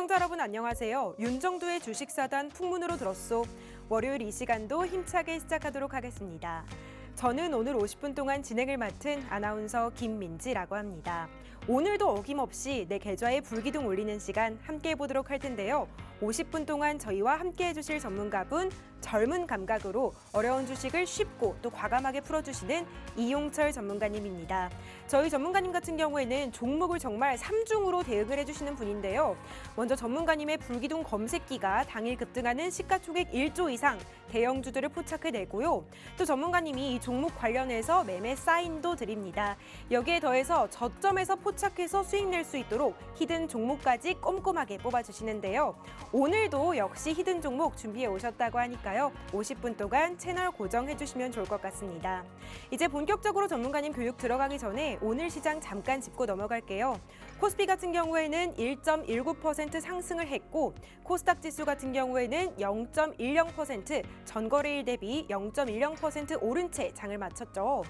시청자 여러분 안녕하세요. 윤정도의 주식사단 풍문으로 들었소. 월요일 이 시간도 힘차게 시작하도록 하겠습니다. 저는 오늘 50분 동안 진행을 맡은 아나운서 김민지라고 합니다. 오늘도 어김없이 내 계좌에 불기둥 올리는 시간 함께 해보도록 할 텐데요. 50분 동안 저희와 함께 해주실 전문가분 젊은 감각으로 어려운 주식을 쉽고 또 과감하게 풀어주시는 이용철 전문가님입니다. 저희 전문가님 같은 경우에는 종목을 정말 3중으로 대응을 해주시는 분인데요. 먼저 전문가님의 불기둥 검색기가 당일 급등하는 시가총액 1조 이상 대형주들을 포착해내고요. 또 전문가님이 이 종목 관련해서 매매 사인도 드립니다. 여기에 더해서 저점에서 포착해서 수익 낼 수 있도록 히든 종목까지 꼼꼼하게 뽑아주시는데요. 오늘도 역시 히든 종목 준비해 오셨다고 하니까요. 50분 동안 채널 고정해 주시면 좋을 것 같습니다. 이제 본격적으로 전문가님 교육 들어가기 전에 오늘 시장 잠깐 짚고 넘어갈게요. 코스피 같은 경우에는 1.19% 상승을 했고 코스닥 지수 같은 경우에는 0.10% 전거래일 대비 0.10% 오른 채 장을 마쳤죠.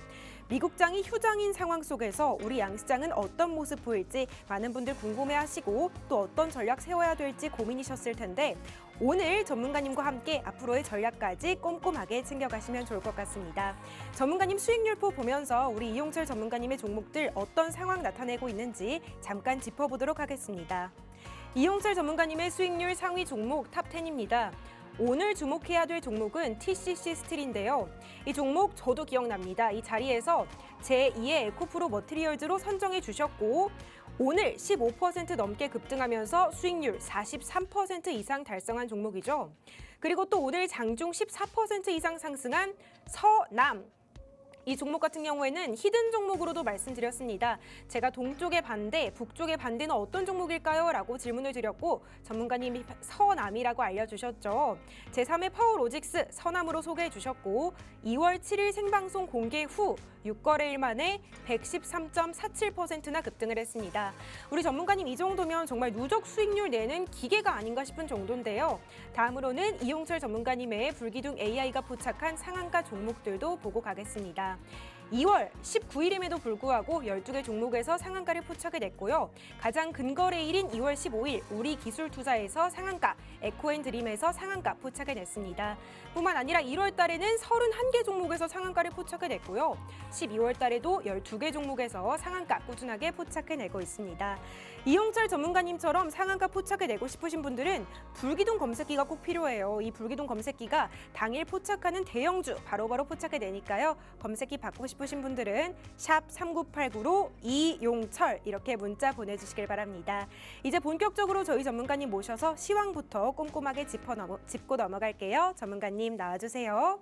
미국장이 휴장인 상황 속에서 우리 양시장은 어떤 모습 보일지 많은 분들 궁금해하시고 또 어떤 전략 세워야 될지 고민이셨을 텐데 오늘 전문가님과 함께 앞으로의 전략까지 꼼꼼하게 챙겨가시면 좋을 것 같습니다. 전문가님 수익률표 보면서 우리 이용철 전문가님의 종목들 어떤 상황 나타내고 있는지 잠깐 짚어보도록 하겠습니다. 이용철 전문가님의 수익률 상위 종목 탑10입니다. 오늘 주목해야 될 종목은 TCC 스틸인데요. 이 종목 저도 기억납니다. 이 자리에서 제2의 에코프로 머티리얼즈로 선정해 주셨고 오늘 15% 넘게 급등하면서 수익률 43% 이상 달성한 종목이죠. 그리고 또 오늘 장중 14% 이상 상승한 서남. 이 종목 같은 경우에는 히든 종목으로도 말씀드렸습니다. 제가 동쪽의 반대, 북쪽의 반대는 어떤 종목일까요? 라고 질문을 드렸고 전문가님이 서남이라고 알려주셨죠. 제3의 파워로직스 서남으로 소개해 주셨고 2월 7일 생방송 공개 후 6거래일 만에 113.47%나 급등을 했습니다. 우리 전문가님 이 정도면 정말 누적 수익률 내는 기계가 아닌가 싶은 정도인데요. 다음으로는 이용철 전문가님의 불기둥 AI가 포착한 상한가 종목들도 보고 가겠습니다. 2월 19일임에도 불구하고 12개 종목에서 상한가를 포착해 냈고요. 가장 근거래일인 2월 15일 우리기술투자에서 상한가, 에코앤드림에서 상한가 포착해 냈습니다. 뿐만 아니라 1월 달에는 31개 종목에서 상한가를 포착해 냈고요. 12월 달에도 12개 종목에서 상한가 꾸준하게 포착해 내고 있습니다. 이용철 전문가님처럼 상한가 포착해 내고 싶으신 분들은 불기둥 검색기가 꼭 필요해요. 이 불기둥 검색기가 당일 포착하는 대형주 바로바로 포착해 내니까요. 검색기 받고 싶으신 분들은 샵 3989로 이용철 이렇게 문자 보내주시길 바랍니다. 이제 본격적으로 저희 전문가님 모셔서 시황부터 꼼꼼하게 짚고 넘어갈게요. 전문가님 나와주세요.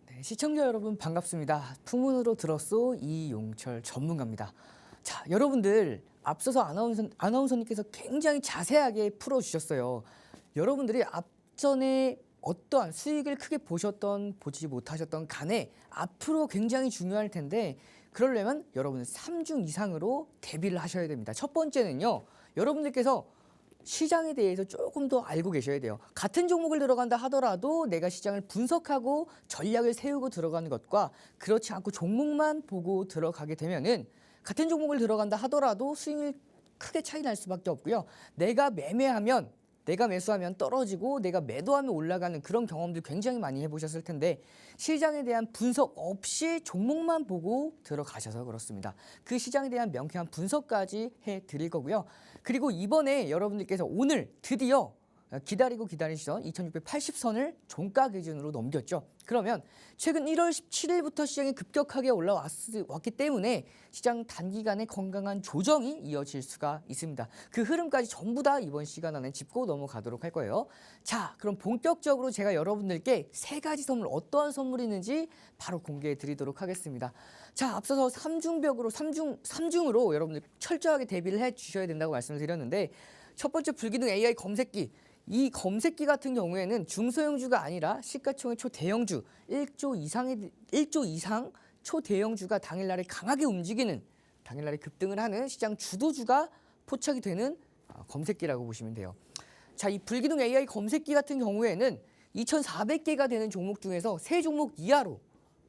네, 시청자 여러분 반갑습니다. 풍문으로 들었소 이용철 전문가입니다. 자, 여러분들 앞서서 아나운서님께서 굉장히 자세하게 풀어주셨어요. 여러분들이 앞전에 어떠한 수익을 크게 보지 못하셨던 간에 앞으로 굉장히 중요할 텐데 그러려면 여러분은 3중 이상으로 대비를 하셔야 됩니다. 첫 번째는요. 여러분들께서 시장에 대해서 조금 더 알고 계셔야 돼요. 같은 종목을 들어간다 하더라도 내가 시장을 분석하고 전략을 세우고 들어가는 것과 그렇지 않고 종목만 보고 들어가게 되면은 같은 종목을 들어간다 하더라도 수익률 크게 차이 날 수밖에 없고요. 내가 매수하면 떨어지고 내가 매도하면 올라가는 그런 경험들 굉장히 많이 해보셨을 텐데 시장에 대한 분석 없이 종목만 보고 들어가셔서 그렇습니다. 그 시장에 대한 명쾌한 분석까지 해드릴 거고요. 그리고 이번에 여러분들께서 오늘 드디어 기다리시던 2680선을 종가 기준으로 넘겼죠. 그러면 최근 1월 17일부터 시장이 급격하게 올라왔기 때문에 시장 단기간에 건강한 조정이 이어질 수가 있습니다. 그 흐름까지 전부 다 이번 시간 안에 짚고 넘어가도록 할 거예요. 자, 그럼 본격적으로 제가 여러분들께 세 가지 선물 어떠한 선물이 있는지 바로 공개해 드리도록 하겠습니다. 자, 앞서서 3중으로 여러분들 철저하게 대비를 해 주셔야 된다고 말씀을 드렸는데 첫 번째 불기둥 AI 검색기. 이 검색기 같은 경우에는 중소형주가 아니라 시가총액 초대형주 1조 이상 초대형주가 당일날에 강하게 움직이는 당일날에 급등을 하는 시장 주도주가 포착이 되는 검색기라고 보시면 돼요. 자, 이 불기둥 AI 검색기 같은 경우에는 2,400개가 되는 종목 중에서 3종목 이하로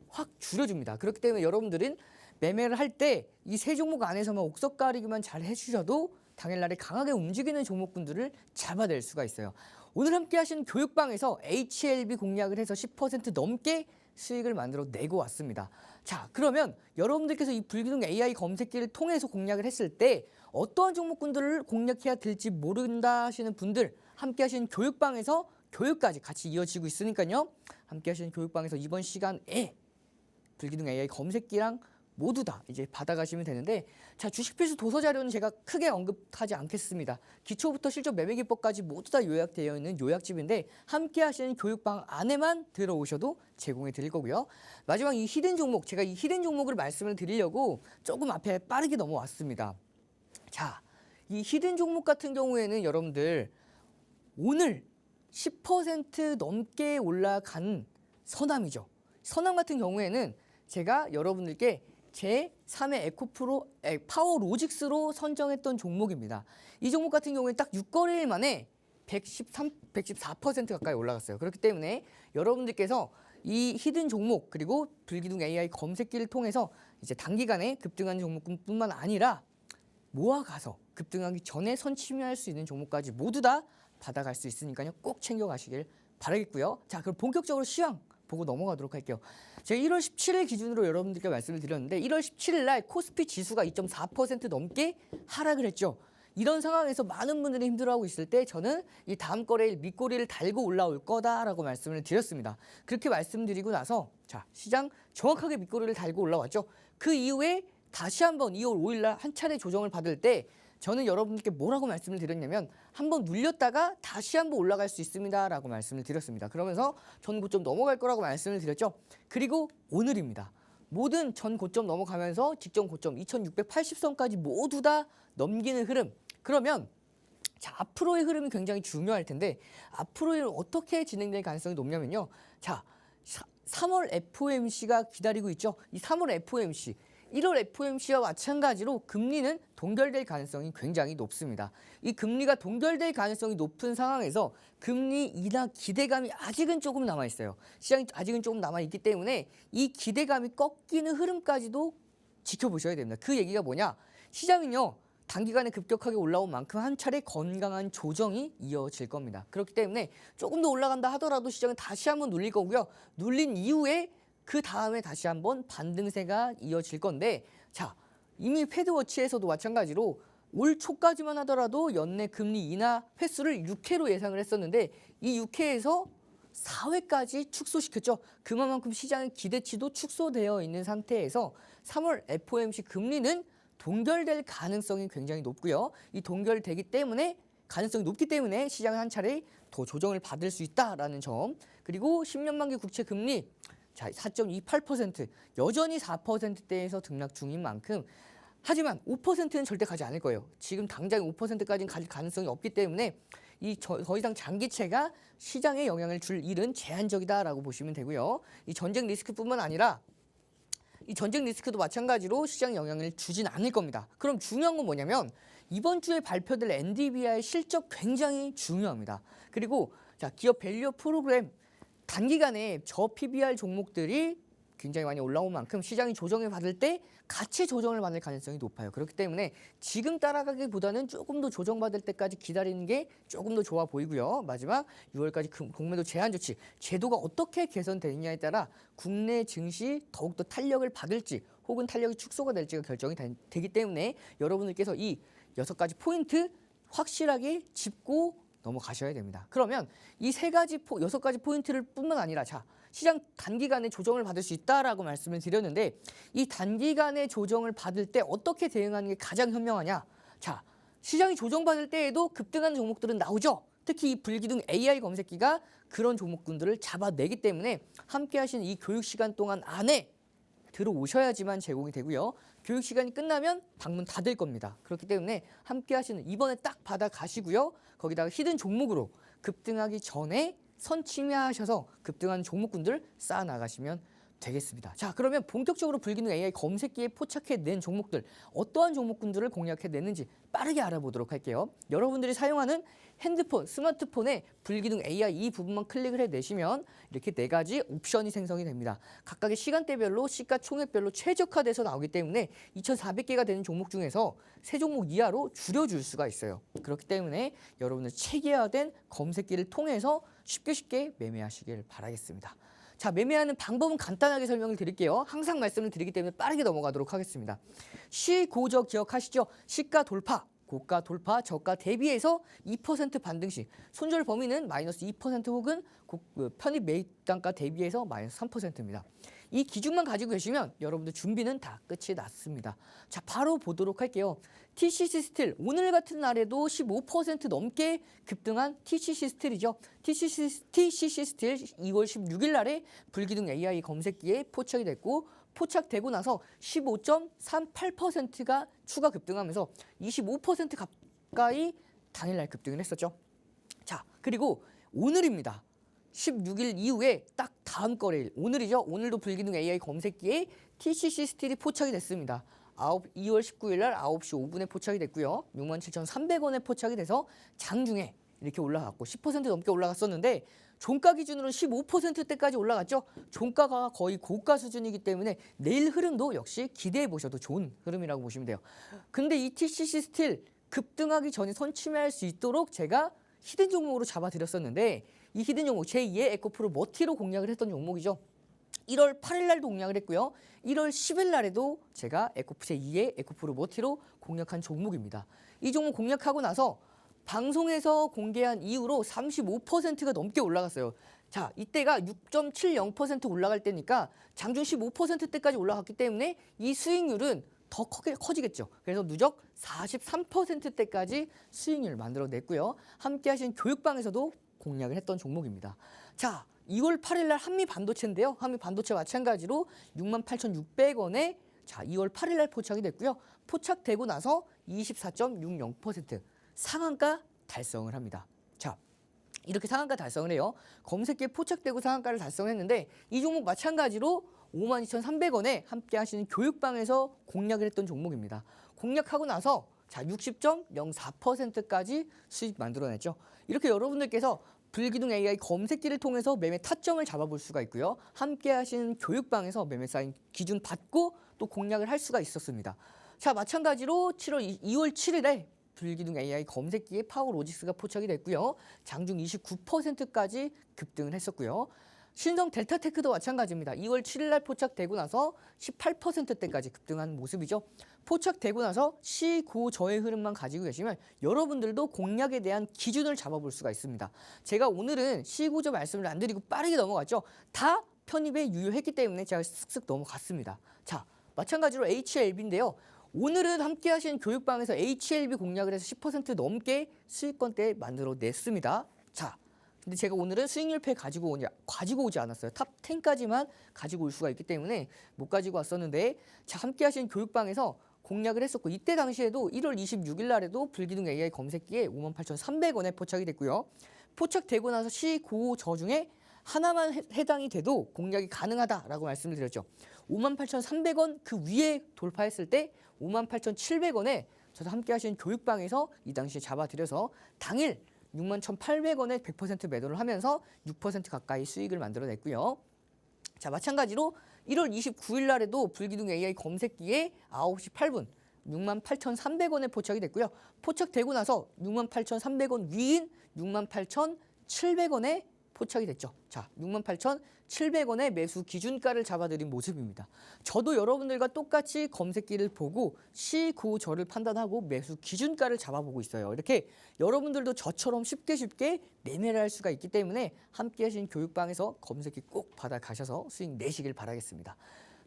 확 줄여줍니다. 그렇기 때문에 여러분들은 매매를 할 때 이 3종목 안에서만 옥석 가리기만 잘 해주셔도 당일날에 강하게 움직이는 종목군들을 잡아낼 수가 있어요. 오늘 함께 하신 교육방에서 HLB 공략을 해서 10% 넘게 수익을 만들어 내고 왔습니다. 자, 그러면 여러분들께서 이 불기둥 AI 검색기를 통해서 공략을 했을 때 어떠한 종목군들을 공략해야 될지 모른다 하시는 분들, 함께 하신 교육방에서 교육까지 같이 이어지고 있으니까요. 함께 하시는 교육방에서 이번 시간에 불기둥 AI 검색기랑 모두 다 이제 받아가시면 되는데, 자, 주식 필수 도서 자료는 제가 크게 언급하지 않겠습니다. 기초부터 실적 매매 기법까지 모두 다 요약되어 있는 요약집인데 함께 하시는 교육방 안에만 들어오셔도 제공해 드릴 거고요. 마지막 이 히든 종목, 제가 이 히든 종목을 말씀을 드리려고 조금 앞에 빠르게 넘어왔습니다. 자, 이 히든 종목 같은 경우에는 여러분들 오늘 10% 넘게 올라간 서남이죠. 서남 같은 경우에는 제가 여러분들께 제3의 에코프로 파워로직스로 선정했던 종목입니다. 이 종목 같은 경우에 딱 6거래일 만에 114% 가까이 올라갔어요. 그렇기 때문에 여러분들께서 이 히든 종목 그리고 불기둥 AI 검색기를 통해서 이제 단기간에 급등하는 종목뿐만 아니라 모아가서 급등하기 전에 선침해할 수 있는 종목까지 모두 다 받아갈 수 있으니까요. 꼭 챙겨가시길 바라겠고요. 자, 그럼 본격적으로 시황 보고 넘어가도록 할게요. 제가 1월 17일 기준으로 여러분들께 말씀을 드렸는데 1월 17일 날 코스피 지수가 2.4% 넘게 하락을 했죠. 이런 상황에서 많은 분들이 힘들어하고 있을 때 저는 이 다음 거래일 밑꼬리를 달고 올라올 거다라고 말씀을 드렸습니다. 그렇게 말씀드리고 나서 자, 시장 정확하게 밑꼬리를 달고 올라왔죠. 그 이후에 다시 한번 2월 5일 날 한 차례 조정을 받을 때 저는 여러분들께 뭐라고 말씀을 드렸냐면 한번 눌렸다가 다시 한번 올라갈 수 있습니다라고 말씀을 드렸습니다. 그러면서 전 고점 넘어갈 거라고 말씀을 드렸죠. 그리고 오늘입니다. 모든 전 고점 넘어가면서 직전 고점 2680선까지 모두 다 넘기는 흐름. 그러면 자, 앞으로의 흐름이 굉장히 중요할 텐데 앞으로의 흐름 어떻게 진행될 가능성이 높냐면요. 자, 3월 FOMC가 기다리고 있죠. 이 3월 FOMC 1월 FOMC와 마찬가지로 금리는 동결될 가능성이 굉장히 높습니다. 이 금리가 동결될 가능성이 높은 상황에서 금리 인하 기대감이 아직은 조금 남아있어요. 시장이 아직은 조금 남아있기 때문에 이 기대감이 꺾이는 흐름까지도 지켜보셔야 됩니다. 그 얘기가 뭐냐? 시장은요. 단기간에 급격하게 올라온 만큼 한 차례 건강한 조정이 이어질 겁니다. 그렇기 때문에 조금 더 올라간다 하더라도 시장은 다시 한번 눌릴 거고요. 눌린 이후에 그 다음에 다시 한번 반등세가 이어질 건데 자, 이미 패드워치에서도 마찬가지로 올 초까지만 하더라도 연내 금리 인하 횟수를 6회로 예상을 했었는데 이 6회에서 4회까지 축소시켰죠. 그만큼 시장의 기대치도 축소되어 있는 상태에서 3월 FOMC 금리는 동결될 가능성이 굉장히 높고요. 이 동결되기 때문에 가능성이 높기 때문에 시장은 한 차례 더 조정을 받을 수 있다라는 점. 그리고 10년 만기 국채 금리 자, 4.28% 여전히 4%대에서 등락 중인 만큼 하지만 5%는 절대 가지 않을 거예요. 지금 당장 5%까지는 갈 가능성이 없기 때문에 더 이상 장기채가 시장에 영향을 줄 일은 제한적이다라고 보시면 되고요. 이 전쟁 리스크뿐만 아니라 이 전쟁 리스크도 마찬가지로 시장에 영향을 주진 않을 겁니다. 그럼 중요한 건 뭐냐면 이번 주에 발표될 NDBI의 실적 굉장히 중요합니다. 그리고 자, 기업 밸류 프로그램 단기간에 저 PBR 종목들이 굉장히 많이 올라온 만큼 시장이 조정을 받을 때 같이 조정을 받을 가능성이 높아요. 그렇기 때문에 지금 따라가기보다는 조금 더 조정받을 때까지 기다리는 게 조금 더 좋아 보이고요. 마지막 6월까지 공매도 제한 조치 제도가 어떻게 개선되느냐에 따라 국내 증시 더욱더 탄력을 받을지 혹은 탄력이 축소가 될지가 결정이 되기 때문에 여러분들께서 이 6가지 포인트 확실하게 짚고 넘어가셔야 됩니다. 그러면 이 6가지 포인트를 뿐만 아니라 자, 시장 단기간에 조정을 받을 수 있다라고 말씀을 드렸는데 이 단기간에 조정을 받을 때 어떻게 대응하는 게 가장 현명하냐? 자, 시장이 조정받을 때에도 급등하는 종목들은 나오죠. 특히 이 불기둥 AI 검색기가 그런 종목군들을 잡아내기 때문에 함께 하시는 이 교육 시간 동안 안에 들어오셔야지만 제공이 되고요. 교육 시간이 끝나면 방문 닫을 겁니다. 그렇기 때문에 함께 하시는 이번에 딱 받아 가시고요. 거기다가 히든 종목으로 급등하기 전에 선침해하셔서 급등하는 종목군들 쌓아 나가시면 되겠습니다. 자, 그러면 본격적으로 불기능 AI 검색기에 포착해낸 종목들, 어떠한 종목군들을 공략해냈는지 빠르게 알아보도록 할게요. 여러분들이 사용하는 핸드폰, 스마트폰에 불기능 AI 이 부분만 클릭을 해내시면 이렇게 4가지 옵션이 생성이 됩니다. 각각의 시간대별로 시가총액별로 최적화돼서 나오기 때문에 2,400개가 되는 종목 중에서 3종목 이하로 줄여줄 수가 있어요. 그렇기 때문에 여러분들 체계화된 검색기를 통해서 쉽게 매매하시길 바라겠습니다. 자, 매매하는 방법은 간단하게 설명을 드릴게요. 항상 말씀을 드리기 때문에 빠르게 넘어가도록 하겠습니다. 시고저 기억하시죠? 시가 돌파, 고가 돌파, 저가 대비해서 2% 반등시. 손절 범위는 마이너스 2% 혹은 편입 매입 단가 대비해서 마이너스 3%입니다. 이 기준만 가지고 계시면 여러분들 준비는 다 끝이 났습니다. 자, 바로 보도록 할게요. TCC 스틸, 오늘 같은 날에도 15% 넘게 급등한 TCC 스틸이죠. TCC 스틸 2월 16일 날에 불기능 AI 검색기에 포착이 됐고 포착되고 나서 15.38%가 추가 급등하면서 25% 가까이 당일날 급등을 했었죠. 자, 그리고 오늘입니다. 16일 이후에 딱 다음 거래일, 오늘이죠. 오늘도 불기능 AI 검색기에 TCC 스틸이 포착이 됐습니다. 2월 19일 날 9시 5분에 포착이 됐고요. 67,300원에 포착이 돼서 장중에 이렇게 올라갔고 10% 넘게 올라갔었는데 종가 기준으로는 15%대까지 올라갔죠. 종가가 거의 고가 수준이기 때문에 내일 흐름도 역시 기대해 보셔도 좋은 흐름이라고 보시면 돼요. 근데 이 TCC 스틸 급등하기 전에 선취매할 수 있도록 제가 히든 종목으로 잡아드렸었는데 이 히든 종목 제2의 에코프로 머티로 공략을 했던 종목이죠. 1월 8일 날도 공략을 했고요. 1월 10일 날에도 제가 제2의 에코프로 머티로 공략한 종목입니다. 이 종목 공략하고 나서 방송에서 공개한 이후로 35%가 넘게 올라갔어요. 자, 이때가 6.70% 올라갈 때니까 장중 15%대까지 올라갔기 때문에 이 수익률은 더 커지겠죠. 그래서 누적 43%대까지 수익률을 만들어냈고요. 함께 하신 교육방에서도 공략을 했던 종목입니다. 자, 2월 8일 날 한미반도체인데요. 한미반도체 마찬가지로 68,600원에 자, 2월 8일 날 포착이 됐고요. 포착되고 나서 24.60% 상한가 달성을 합니다. 자, 이렇게 상한가 달성을 해요. 검색기에 포착되고 상한가를 달성했는데 이 종목 마찬가지로 52,300원에 함께 하시는 교육방에서 공략을 했던 종목입니다. 공략하고 나서 자, 60.04%까지 수익 만들어냈죠. 이렇게 여러분들께서 불기능 AI 검색기를 통해서 매매 타점을 잡아볼 수가 있고요. 함께 하시는 교육방에서 매매 사인 기준 받고 또 공략을 할 수가 있었습니다. 자, 마찬가지로 2월 7일에 불기능 AI 검색기에 파워로직스가 포착이 됐고요. 장중 29%까지 급등을 했었고요. 신성 델타테크도 마찬가지입니다. 2월 7일 날 포착되고 나서 18%대까지 급등한 모습이죠. 포착되고 나서 시고저의 흐름만 가지고 계시면 여러분들도 공략에 대한 기준을 잡아볼 수가 있습니다. 제가 오늘은 시고저 말씀을 안 드리고 빠르게 넘어갔죠. 다 편입에 유효했기 때문에 제가 쓱쓱 넘어갔습니다. 자, 마찬가지로 HLB인데요. 오늘은 함께 하신 교육방에서 HLB 공략을 해서 10% 넘게 수익권대 만들어냈습니다. 자, 근데 제가 오늘은 수익률패 가지고 오지 않았어요. 탑 10까지만 가지고 올 수가 있기 때문에 못 가지고 왔었는데 자, 함께 하신 교육방에서 공략을 했었고 이때 당시에도 1월 26일 날에도 불기능 AI 검색기에 58,300원에 포착이 됐고요. 포착되고 나서 시고저 중에 하나만 해당이 돼도 공략이 가능하다라고 말씀을 드렸죠. 58,300원 그 위에 돌파했을 때 58,700원에 저도 함께 하신 교육방에서 이 당시에 잡아드려서 당일 61,800원에 100% 매도를 하면서 6% 가까이 수익을 만들어냈고요. 자, 마찬가지로 1월 29일 날에도 불기능 AI 검색기에 9시 8분 68,300원에 포착이 됐고요. 포착되고 나서 68,300원 위인 68,700원에 포착이 됐죠. 자, 68,700원의 매수 기준가를 잡아드린 모습입니다. 저도 여러분들과 똑같이 검색기를 보고 시고저를 판단하고 매수 기준가를 잡아보고 있어요. 이렇게 여러분들도 저처럼 쉽게 매매를 할 수가 있기 때문에 함께 하신 교육방에서 검색기 꼭 받아가셔서 수익 내시길 바라겠습니다.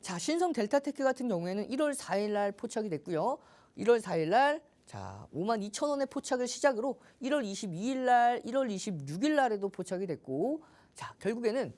자, 신성 델타테크 같은 경우에는 1월 4일 날 포착이 됐고요. 1월 4일 날 자, 52,000원의 포착을 시작으로 1월 22일 날, 1월 26일 날에도 포착이 됐고 자, 결국에는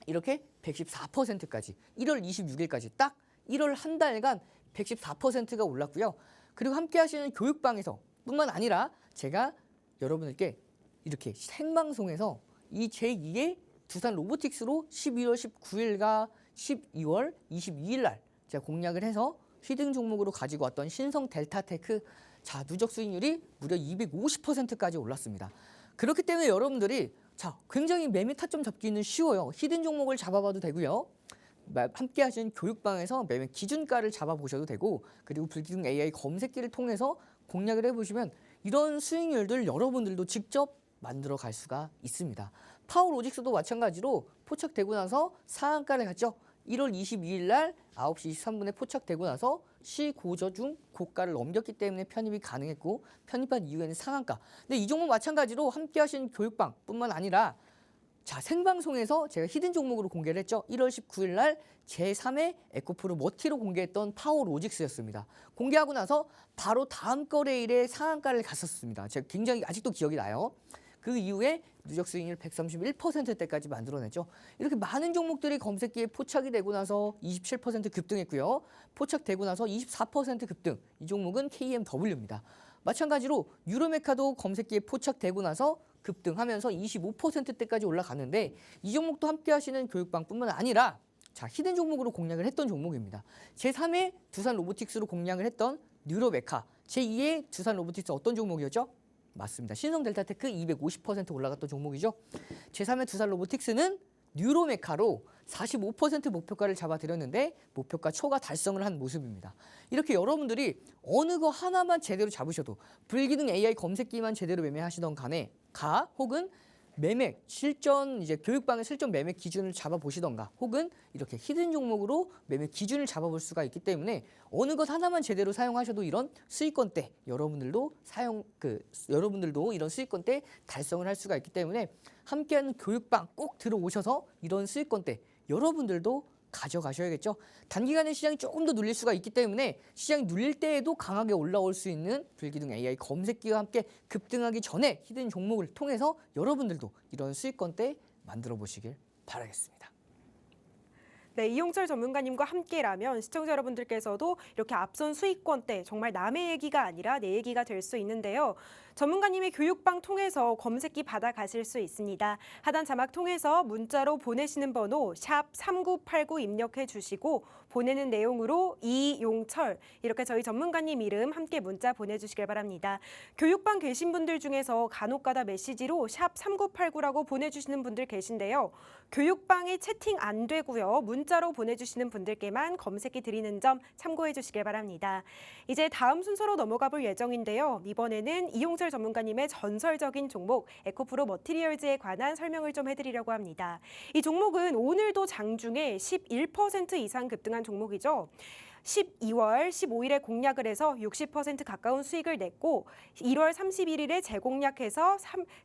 이렇게 114%까지 1월 26일까지 딱 1월 한 달간 114%가 올랐고요. 그리고 함께 하시는 교육방에서 뿐만 아니라 제가 여러분들께 이렇게 생방송에서 이 제2의 두산 로보틱스로 12월 19일과 12월 22일 날 제가 공략을 해서 히든 종목으로 가지고 왔던 신성 델타테크 자, 누적 수익률이 무려 250%까지 올랐습니다. 그렇기 때문에 여러분들이 자, 굉장히 매매 타점 잡기는 쉬워요. 히든 종목을 잡아봐도 되고요. 함께 하신 교육방에서 매매 기준가를 잡아보셔도 되고 그리고 불기둥 AI 검색기를 통해서 공략을 해보시면 이런 수익률들 여러분들도 직접 만들어 갈 수가 있습니다. 파워로직스도 마찬가지로 포착되고 나서 상한가를 갔죠. 1월 22일 날 9시 23분에 포착되고 나서 시고저 중 고가를 넘겼기 때문에 편입이 가능했고 편입한 이후에는 상한가. 근데 이 종목 마찬가지로 함께 하신 교육방뿐만 아니라 자, 생방송에서 제가 히든 종목으로 공개를 했죠. 1월 19일 날 제3회 에코프로 머티로 공개했던 파워로직스였습니다. 공개하고 나서 바로 다음 거래일에 상한가를 갔었습니다. 제가 굉장히 아직도 기억이 나요. 그 이후에 누적 수익률 131%대까지 만들어냈죠. 이렇게 많은 종목들이 검색기에 포착이 되고 나서 27% 급등했고요. 포착되고 나서 24% 급등. 이 종목은 KMW입니다. 마찬가지로 유로메카도 검색기에 포착되고 나서 급등하면서 25%대까지 올라갔는데 이 종목도 함께 하시는 교육방뿐만 아니라 자, 히든 종목으로 공략을 했던 종목입니다. 제3회 두산 로보틱스로 공략을 했던 뉴로메카, 제2회 두산 로보틱스 어떤 종목이었죠? 맞습니다. 신성 델타테크 250% 올라갔던 종목이죠. 제3회 두산 로보틱스는 뉴로메카로 45% 목표가를 잡아드렸는데 목표가 초과 달성을 한 모습입니다. 이렇게 여러분들이 어느 거 하나만 제대로 잡으셔도 불기둥 AI 검색기만 제대로 매매하시던 간에 혹은 매매 실전 이제 교육방의 실전 매매 기준을 잡아보시던가 혹은 이렇게 히든 종목으로 매매 기준을 잡아볼 수가 있기 때문에 어느 것 하나만 제대로 사용하셔도 이런 수익권대 여러분들도 이런 수익권대 달성을 할 수가 있기 때문에 함께하는 교육방 꼭 들어오셔서 이런 수익권대 여러분들도 가져가셔야겠죠. 단기간에 시장이 조금 더 눌릴 수가 있기 때문에 시장이 눌릴 때에도 강하게 올라올 수 있는 불기둥 AI 검색기와 함께 급등하기 전에 히든 종목을 통해서 여러분들도 이런 수익권대 만들어 보시길 바라겠습니다. 네, 이용철 전문가님과 함께라면 시청자 여러분들께서도 이렇게 앞선 수익권대 정말 남의 얘기가 아니라 내 얘기가 될 수 있는데요. 전문가님의 교육방 통해서 검색기 받아가실 수 있습니다. 하단 자막 통해서 문자로 보내시는 번호 샵 3989 입력해 주시고 보내는 내용으로 이용철 이렇게 저희 전문가님 이름 함께 문자 보내주시길 바랍니다. 교육방 계신 분들 중에서 간혹가다 메시지로 샵 3989라고 보내주시는 분들 계신데요. 교육방에 채팅 안 되고요. 문자로 보내주시는 분들께만 검색기 드리는 점 참고해 주시길 바랍니다. 이제 다음 순서로 넘어가 볼 예정인데요. 이번에는 이용철 전문가님의 전설적인 종목 에코프로 머티리얼즈에 관한 설명을 좀 해드리려고 합니다. 이 종목은 오늘도 장중에 11% 이상 급등한 종목이죠. 12월 15일에 공략을 해서 60% 가까운 수익을 냈고 1월 31일에 재공략해서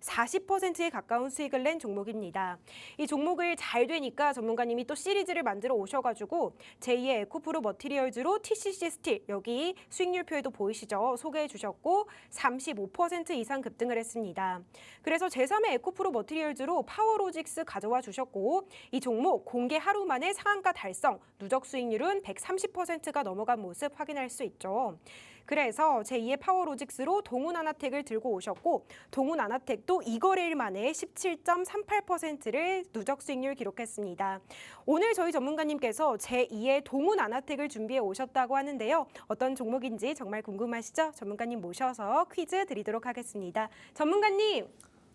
40%에 가까운 수익을 낸 종목입니다. 이 종목을 잘 되니까 전문가님이 또 시리즈를 만들어 오셔가지고 제2의 에코프로 머티리얼즈로 TCC 스틸 여기 수익률표에도 보이시죠? 소개해 주셨고 35% 이상 급등을 했습니다. 그래서 제3의 에코프로 머티리얼즈로 파워로직스 가져와 주셨고 이 종목 공개 하루 만에 상한가 달성, 누적 수익률은 130%가 넘어간 모습 확인할 수 있죠. 그래서 제2의 파워로직스로 동훈아나텍을 들고 오셨고 동훈아나텍도 이거래일 만에 17.38%를 누적 수익률 기록했습니다. 오늘 저희 전문가님께서 제2의 동훈아나텍을 준비해 오셨다고 하는데요. 어떤 종목인지 정말 궁금하시죠? 전문가님 모셔서 퀴즈 드리도록 하겠습니다. 전문가님.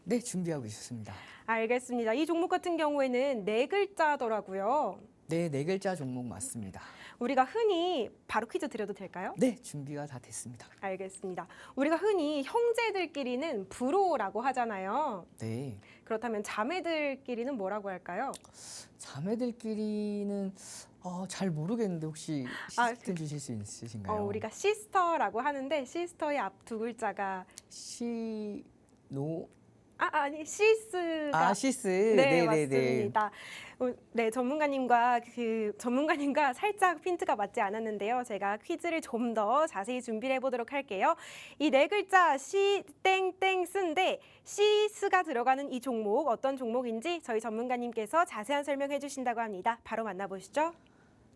네, 준비하고 있었습니다. 알겠습니다. 이 종목 같은 경우에는 네 글자더라고요. 네, 네 글자 종목 맞습니다. 우리가 흔히 바로 퀴즈 드려도 될까요? 네, 준비가 다 됐습니다. 알겠습니다. 우리가 흔히 형제들끼리는 브로라고 하잖아요. 네. 그렇다면 자매들끼리는 뭐라고 할까요? 자매들끼리는 잘 모르겠는데 혹시 힌트 주실 수 있으신가요? 우리가 시스터라고 하는데 시스터의 앞 두 글자가 아니 시스가 시스. 네, 맞습니다. 네, 전문가님과 살짝 핀트가 맞지 않았는데요. 제가 퀴즈를 좀 더 자세히 준비를 해보도록 할게요. 이 네 글자 시 땡땡 쓴데 시스가 들어가는 이 종목 어떤 종목인지 저희 전문가님께서 자세한 설명해 주신다고 합니다. 바로 만나보시죠.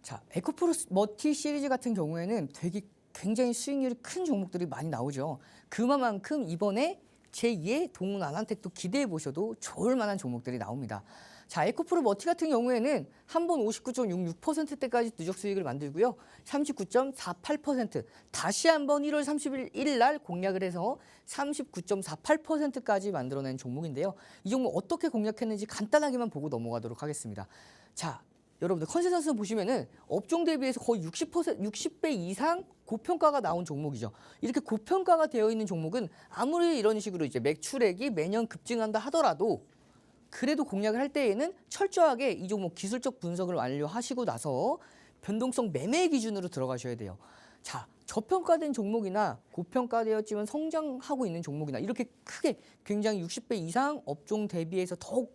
자, 에코프로 머티 시리즈 같은 경우에는 굉장히 수익률이 큰 종목들이 많이 나오죠. 그만큼 이번에 제2의 동훈아나텍도 기대해 보셔도 좋을 만한 종목들이 나옵니다. 자, 에코프로 머티 같은 경우에는 한 번 59.66%대까지 누적 수익을 만들고요. 39.48% 다시 한번 1월 31일 날 공략을 해서 39.48%까지 만들어낸 종목인데요. 이 종목 어떻게 공략했는지 간단하게만 보고 넘어가도록 하겠습니다. 자, 여러분들 컨센서스 보시면은 업종 대비해서 거의 60배 이상 고평가가 나온 종목이죠. 이렇게 고평가가 되어 있는 종목은 아무리 이런 식으로 이제 매출액이 매년 급증한다 하더라도 그래도 공략을 할 때에는 철저하게 이 종목 기술적 분석을 완료하시고 나서 변동성 매매 기준으로 들어가셔야 돼요. 자, 저평가된 종목이나 고평가되었지만 성장하고 있는 종목이나 이렇게 크게 굉장히 60배 이상 업종 대비해서 더욱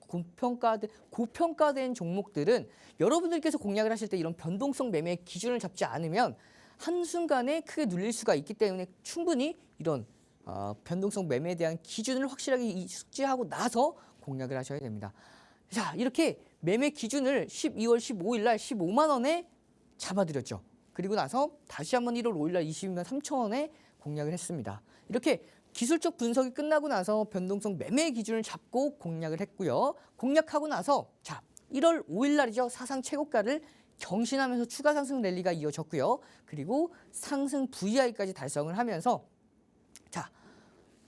고평가된 종목들은 여러분들께서 공략을 하실 때 이런 변동성 매매 기준을 잡지 않으면 한순간에 크게 눌릴 수가 있기 때문에 충분히 이런 변동성 매매에 대한 기준을 확실하게 숙지하고 나서 공략을 하셔야 됩니다. 자, 이렇게 매매 기준을 12월 15일 날 15만 원에 잡아드렸죠. 그리고 나서 다시 한번 1월 5일 날 22만 3천 원에 공략을 했습니다. 이렇게 기술적 분석이 끝나고 나서 변동성 매매 기준을 잡고 공략을 했고요. 공략하고 나서 자, 1월 5일 날이죠. 사상 최고가를 경신하면서 추가 상승 랠리가 이어졌고요. 그리고 상승 VI까지 달성을 하면서 자,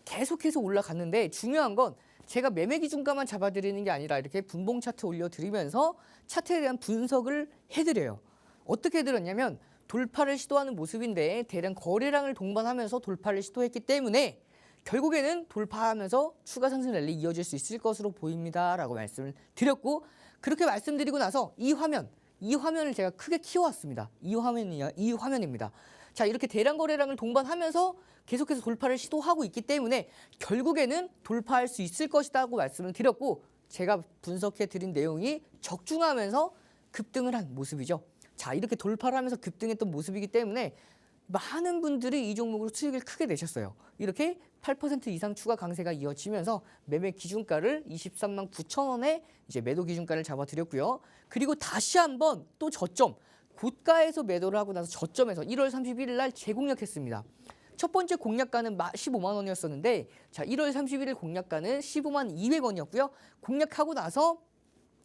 계속해서 올라갔는데 중요한 건 제가 매매 기준가만 잡아드리는 게 아니라 이렇게 분봉 차트 올려드리면서 차트에 대한 분석을 해드려요. 어떻게 해드렸냐면 돌파를 시도하는 모습인데 대량 거래량을 동반하면서 돌파를 시도했기 때문에 결국에는 돌파하면서 추가 상승 랠리 이어질 수 있을 것으로 보입니다 라고 말씀을 드렸고, 그렇게 말씀드리고 나서 이 화면을 제가 크게 키워왔습니다. 이 화면입니다. 자, 이렇게 대량 거래량을 동반하면서 계속해서 돌파를 시도하고 있기 때문에 결국에는 돌파할 수 있을 것이라고 말씀을 드렸고, 제가 분석해 드린 내용이 적중하면서 급등을 한 모습이죠. 자, 이렇게 돌파를 하면서 급등했던 모습이기 때문에 많은 분들이 이 종목으로 수익을 크게 내셨어요. 이렇게 8% 이상 추가 강세가 이어지면서 매매 기준가를 23만 9천 원에 이제 매도 기준가를 잡아드렸고요. 그리고 다시 한번 또 저점, 고가에서 매도를 하고 나서 저점에서 1월 31일 날 재공략했습니다. 첫 번째 공략가는 15만 원이었었는데 자, 1월 31일 공략가는 15만 200원이었고요. 공략하고 나서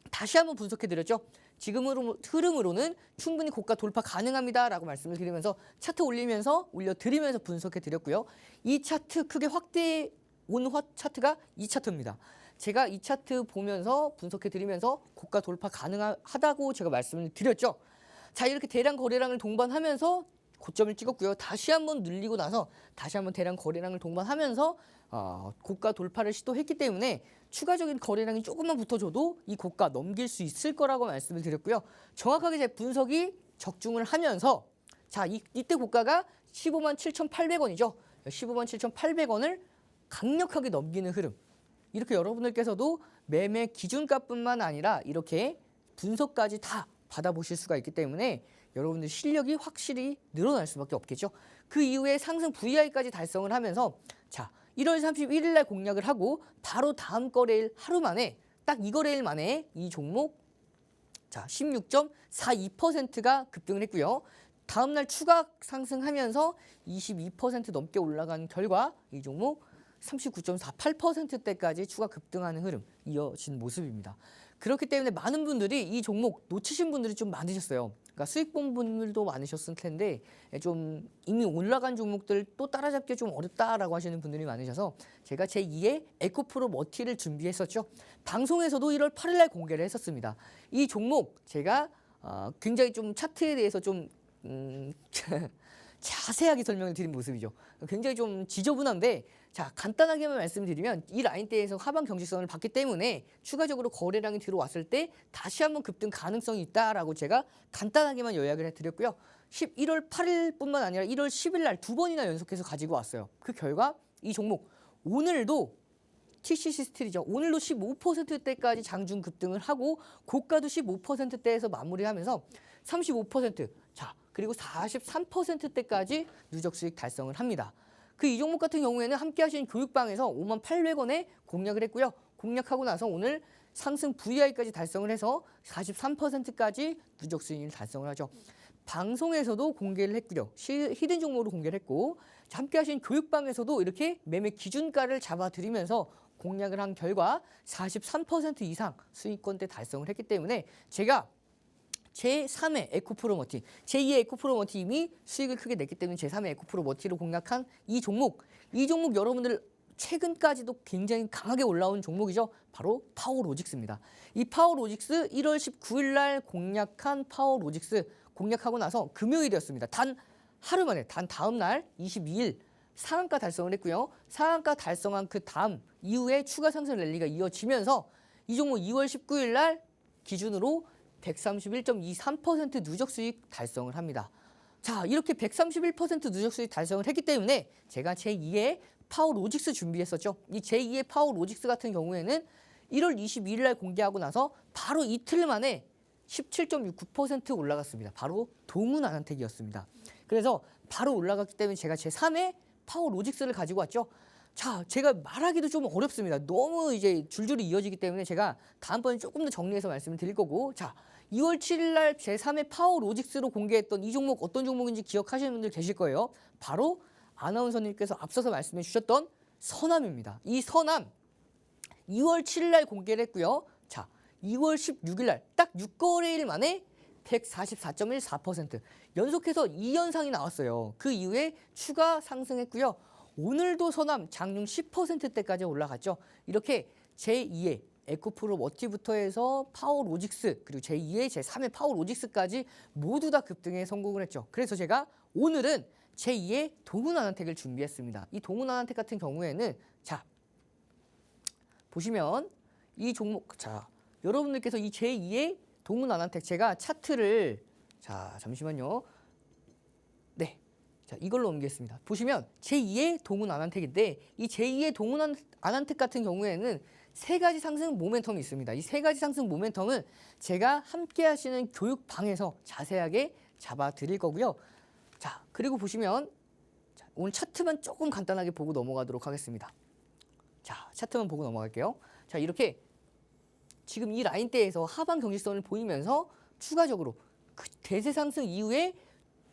다시 한번 분석해드렸죠. 지금 흐름으로는 충분히 고가 돌파 가능합니다라고 말씀을 드리면서 차트 올려드리면서 분석해드렸고요. 이 차트 크게 확대해 온 차트가 이 차트입니다. 제가 이 차트 보면서 분석해드리면서 고가 돌파 가능하다고 제가 말씀을 드렸죠. 자, 이렇게 대량 거래량을 동반하면서 고점을 찍었고요. 다시 한번 눌리고 나서 다시 한번 대량 거래량을 동반하면서 고가 돌파를 시도했기 때문에 추가적인 거래량이 조금만 붙어줘도 이 고가 넘길 수 있을 거라고 말씀을 드렸고요. 정확하게 제 분석이 적중을 하면서 자, 이때 고가가 15만 7,800원이죠. 15만 7,800원을 강력하게 넘기는 흐름. 이렇게 여러분들께서도 매매 기준가뿐만 아니라 이렇게 분석까지 다 받아보실 수가 있기 때문에 여러분들 실력이 확실히 늘어날 수밖에 없겠죠. 그 이후에 상승 VI까지 달성을 하면서 자, 1월 31일 날 공략을 하고 바로 다음 거래일 하루 만에 딱 이 거래일 만에 이 종목 자, 16.42%가 급등을 했고요. 다음 날 추가 상승하면서 22% 넘게 올라간 결과 이 종목 39.48%대까지 추가 급등하는 흐름 이어진 모습입니다. 그렇기 때문에 많은 분들이 이 종목 놓치신 분들이 좀 많으셨어요. 그러니까 수익 본 분들도 많으셨을 텐데 좀 이미 올라간 종목들 또 따라잡기 좀 어렵다라고 하시는 분들이 많으셔서 제가 제2의 에코프로 머티를 준비했었죠. 방송에서도 1월 8일 날 공개를 했었습니다. 이 종목 제가 굉장히 좀 차트에 대해서 좀 자세하게 설명을 드린 모습이죠. 굉장히 좀 지저분한데 자, 간단하게만 말씀드리면 이 라인대에서 하방 경직선을 봤기 때문에 추가적으로 거래량이 들어왔을 때 다시 한번 급등 가능성이 있다라고 제가 간단하게만 요약을 해드렸고요. 1월 8일뿐만 아니라 1월 10일 날 두 번이나 연속해서 가지고 왔어요. 그 결과 이 종목 오늘도 TCC 스틸이죠. 오늘도 15%대까지 장중 급등을 하고 고가도 15%대에서 마무리하면서 35% 자, 그리고 43%대까지 누적 수익 달성을 합니다. 그 이 종목 같은 경우에는 함께 하신 교육방에서 5만 800원에 공략을 했고요. 공략하고 나서 오늘 상승 VI까지 달성을 해서 43%까지 누적 수익을 달성을 하죠. 방송에서도 공개를 했고요. 히든 종목으로 공개를 했고 함께 하신 교육방에서도 이렇게 매매 기준가를 잡아드리면서 공략을 한 결과 43% 이상 수익권대 달성을 했기 때문에 제가 제3의 에코프로머티, 제2의 에코프로머티임이 수익을 크게 냈기 때문에 제3의 에코프로머티로 공략한 이 종목 여러분들 최근까지도 굉장히 강하게 올라온 종목이죠. 바로 파워로직스입니다. 이 파워로직스 1월 19일 날 공략한 파워로직스 공략하고 나서 금요일이었습니다. 단 하루 만에, 단 다음 날 22일 상한가 달성을 했고요. 상한가 달성한 그 다음 이후에 추가 상승 랠리가 이어지면서 이 종목 2월 19일 날 기준으로 131.23% 누적 수익 달성을 합니다. 자, 이렇게 131% 누적 수익 달성을 했기 때문에 제가 제2의 파워로직스 준비했었죠. 이 제2의 파워로직스 같은 경우에는 1월 22일 날 공개하고 나서 바로 이틀 만에 17.69% 올라갔습니다. 바로 동훈아난텍이었습니다. 그래서 바로 올라갔기 때문에 제가 제3의 파워로직스를 가지고 왔죠. 자, 제가 말하기도 좀 어렵습니다. 너무 이제 줄줄이 이어지기 때문에 제가 다음번에 조금 더 정리해서 말씀을 드릴 거고, 자, 2월 7일 날 제3의 파워로직스로 공개했던 이 종목 어떤 종목인지 기억하시는 분들 계실 거예요. 바로 아나운서님께서 앞서서 말씀해 주셨던 서남입니다. 이 서남 2월 7일 날 공개를 했고요. 자, 2월 16일 날 딱 6거래일 만에 144.14% 연속해서 2연상이 나왔어요. 그 이후에 추가 상승했고요. 오늘도 서남 장중 10%대까지 올라갔죠. 이렇게 제2의 에코프로머티부터 해서 파워로직스 그리고 제2의 제3의 파워로직스까지 모두 다 급등에 성공을 했죠. 그래서 제가 오늘은 제2의 동훈아난텍을 준비했습니다. 이 동훈아난텍 같은 경우에는 자 보시면 이 종목 자 여러분들께서 이 제2의 동훈아난텍 제가 차트를 자 잠시만요. 네. 자, 이걸로 옮기겠습니다. 보시면 제2의 동훈아난텍인데 이 제2의 동훈아난텍 같은 경우에는 세 가지 상승 모멘텀이 있습니다. 이 세 가지 상승 모멘텀은 제가 함께 하시는 교육방에서 자세하게 잡아 드릴 거고요. 자, 그리고 보시면 자, 오늘 차트만 조금 간단하게 보고 넘어가도록 하겠습니다. 자, 차트만 보고 넘어갈게요. 자, 이렇게 지금 이 라인대에서 하방 경직선을 보이면서 추가적으로 그 대세 상승 이후에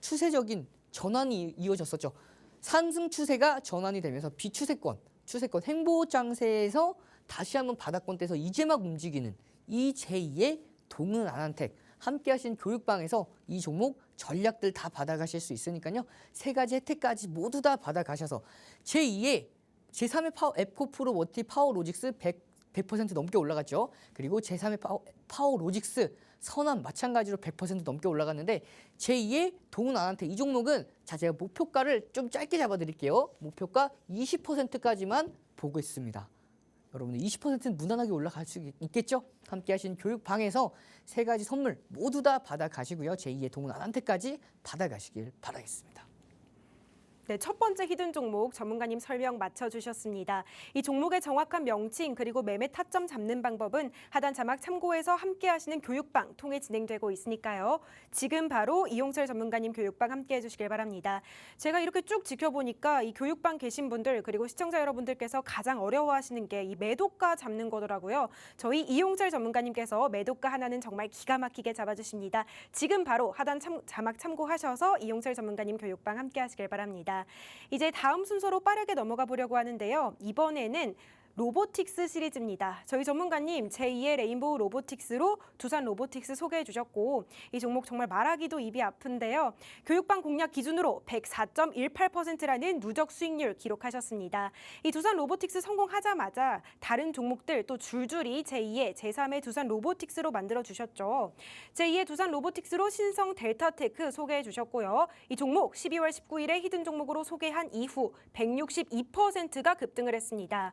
추세적인 전환이 이어졌었죠. 상승 추세가 전환이 되면서 비추세권, 추세권 행보장세에서 다시 한번 바닥권대에서 이제 막 움직이는 이 제2의 동훈아난텍 함께 하신 교육방에서 이 종목 전략들 다 받아가실 수 있으니까요. 세 가지 혜택까지 모두 다 받아가셔서 제2의 제3의 에코프로머티 파워로직스 100% 넘게 올라갔죠. 그리고 제3의 파워로직스 선암 마찬가지로 100% 넘게 올라갔는데 제2의 동훈아난텍 이 종목은 자 제가 목표가를 좀 짧게 잡아드릴게요. 목표가 20%까지만 보고 있습니다. 여러분들 20%는 무난하게 올라갈 수 있겠죠? 함께 하신 교육방에서 세 가지 선물 모두 다 받아가시고요. 제2의 동훈아난텍까지 받아가시길 바라겠습니다. 네, 첫 번째 히든 종목 전문가님 설명 맞춰주셨습니다. 이 종목의 정확한 명칭 그리고 매매 타점 잡는 방법은 하단 자막 참고해서 함께 하시는 교육방 통해 진행되고 있으니까요. 지금 바로 이용철 전문가님 교육방 함께 해주시길 바랍니다. 제가 이렇게 쭉 지켜보니까 이 교육방 계신 분들 그리고 시청자 여러분들께서 가장 어려워하시는 게 이 매도가 잡는 거더라고요. 저희 이용철 전문가님께서 매도가 하나는 정말 기가 막히게 잡아주십니다. 지금 바로 하단 자막 참고하셔서 이용철 전문가님 교육방 함께 하시길 바랍니다. 이제 다음 순서로 빠르게 넘어가 보려고 하는데요. 이번에는 로보틱스 시리즈입니다. 저희 전문가님 제2의 레인보우 로보틱스로 두산 로보틱스 소개해 주셨고 이 종목 정말 말하기도 입이 아픈데요. 교육방 공략 기준으로 104.18%라는 누적 수익률 기록하셨습니다. 이 두산 로보틱스 성공하자마자 다른 종목들 또 줄줄이 제2의 제3의 두산 로보틱스로 만들어 주셨죠. 제2의 두산 로보틱스로 신성 델타테크 소개해 주셨고요. 이 종목 12월 19일에 히든 종목으로 소개한 이후 162%가 급등을 했습니다.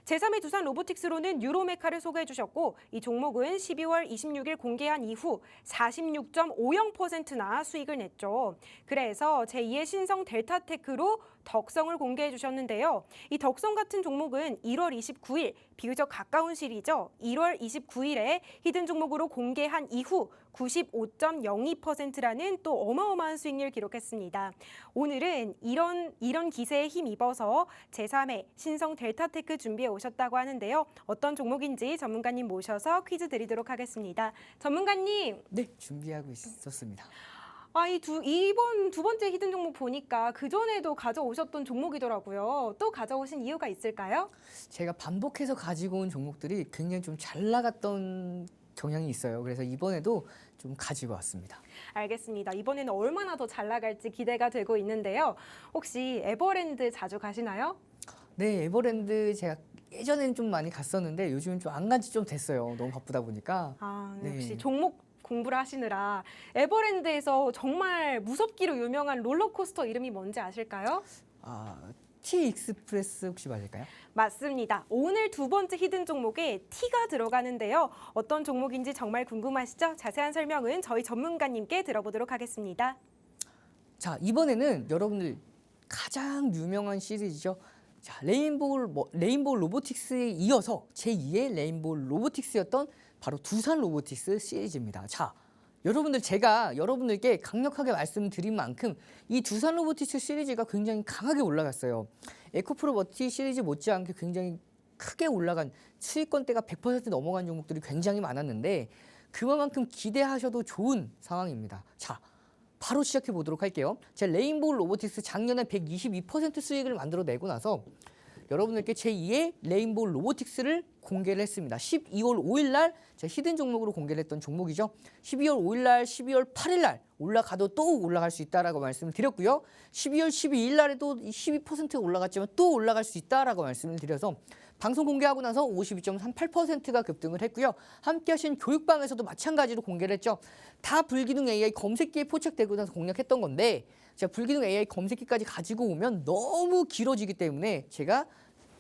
제3의 두산 로보틱스로는 유로메카를 소개해 주셨고 이 종목은 12월 26일 공개한 이후 46.50%나 수익을 냈죠. 그래서 제2의 신성 델타테크로 덕성을 공개해 주셨는데요. 이 덕성 같은 종목은 1월 29일 비교적 가까운 시일이죠. 1월 29일에 히든 종목으로 공개한 이후 95.02%라는 또 어마어마한 수익률 기록했습니다. 오늘은 이런 기세에 힘입어서 제3의 신성 델타테크 준비해 오셨다고 하는데요. 어떤 종목인지 전문가님 모셔서 퀴즈 드리도록 하겠습니다. 전문가님. 네, 준비하고 있었습니다. 이번 두 번째 히든 종목 보니까 그전에도 가져오셨던 종목이더라고요. 또 가져오신 이유가 있을까요? 제가 반복해서 가지고 온 종목들이 굉장히 좀 잘 나갔던 경향이 있어요. 그래서 이번에도 좀 가지고 왔습니다. 알겠습니다. 이번에는 얼마나 더 잘 나갈지 기대가 되고 있는데요. 혹시 에버랜드 자주 가시나요? 네, 에버랜드 제가 예전에는 좀 많이 갔었는데 요즘은 좀 안 간 지 좀 됐어요. 너무 바쁘다 보니까. 네, 역시 네. 종목 공부를 하시느라 에버랜드에서 정말 무섭기로 유명한 롤러코스터 이름이 뭔지 아실까요? T 익스프레스 혹시 맞을까요? 맞습니다. 오늘 두 번째 히든 종목에 T가 들어가는데요. 어떤 종목인지 정말 궁금하시죠? 자세한 설명은 저희 전문가님께 들어보도록 하겠습니다. 자, 이번에는 여러분들 가장 유명한 시리즈죠. 자, 레인보우 로보틱스에 이어서 제2의 레인보우 로보틱스였던 바로 두산 로보틱스 시리즈입니다. 자, 여러분들 제가 여러분들께 강력하게 말씀드린 만큼 이 두산 로보틱스 시리즈가 굉장히 강하게 올라갔어요. 에코프로 버티 시리즈 못지않게 굉장히 크게 올라간 수익권대가 100% 넘어간 종목들이 굉장히 많았는데 그만큼 기대하셔도 좋은 상황입니다. 자, 바로 시작해 보도록 할게요. 제가 레인보우 로보틱스 작년에 122% 수익을 만들어내고 나서 여러분들께 제2의 레인보우 로보틱스를 공개를 했습니다. 12월 5일 날 제가 히든 종목으로 공개를 했던 종목이죠. 12월 5일 날, 12월 8일 날 올라가도 또 올라갈 수 있다라고 말씀을 드렸고요. 12월 12일 날에도 12%가 올라갔지만 또 올라갈 수 있다라고 말씀을 드려서 방송 공개하고 나서 52.38%가 급등을 했고요. 함께 하신 교육방에서도 마찬가지로 공개를 했죠. 다 불기능 AI 검색기에 포착되고 나서 공략했던 건데 제가 불기능 AI 검색기까지 가지고 오면 너무 길어지기 때문에 제가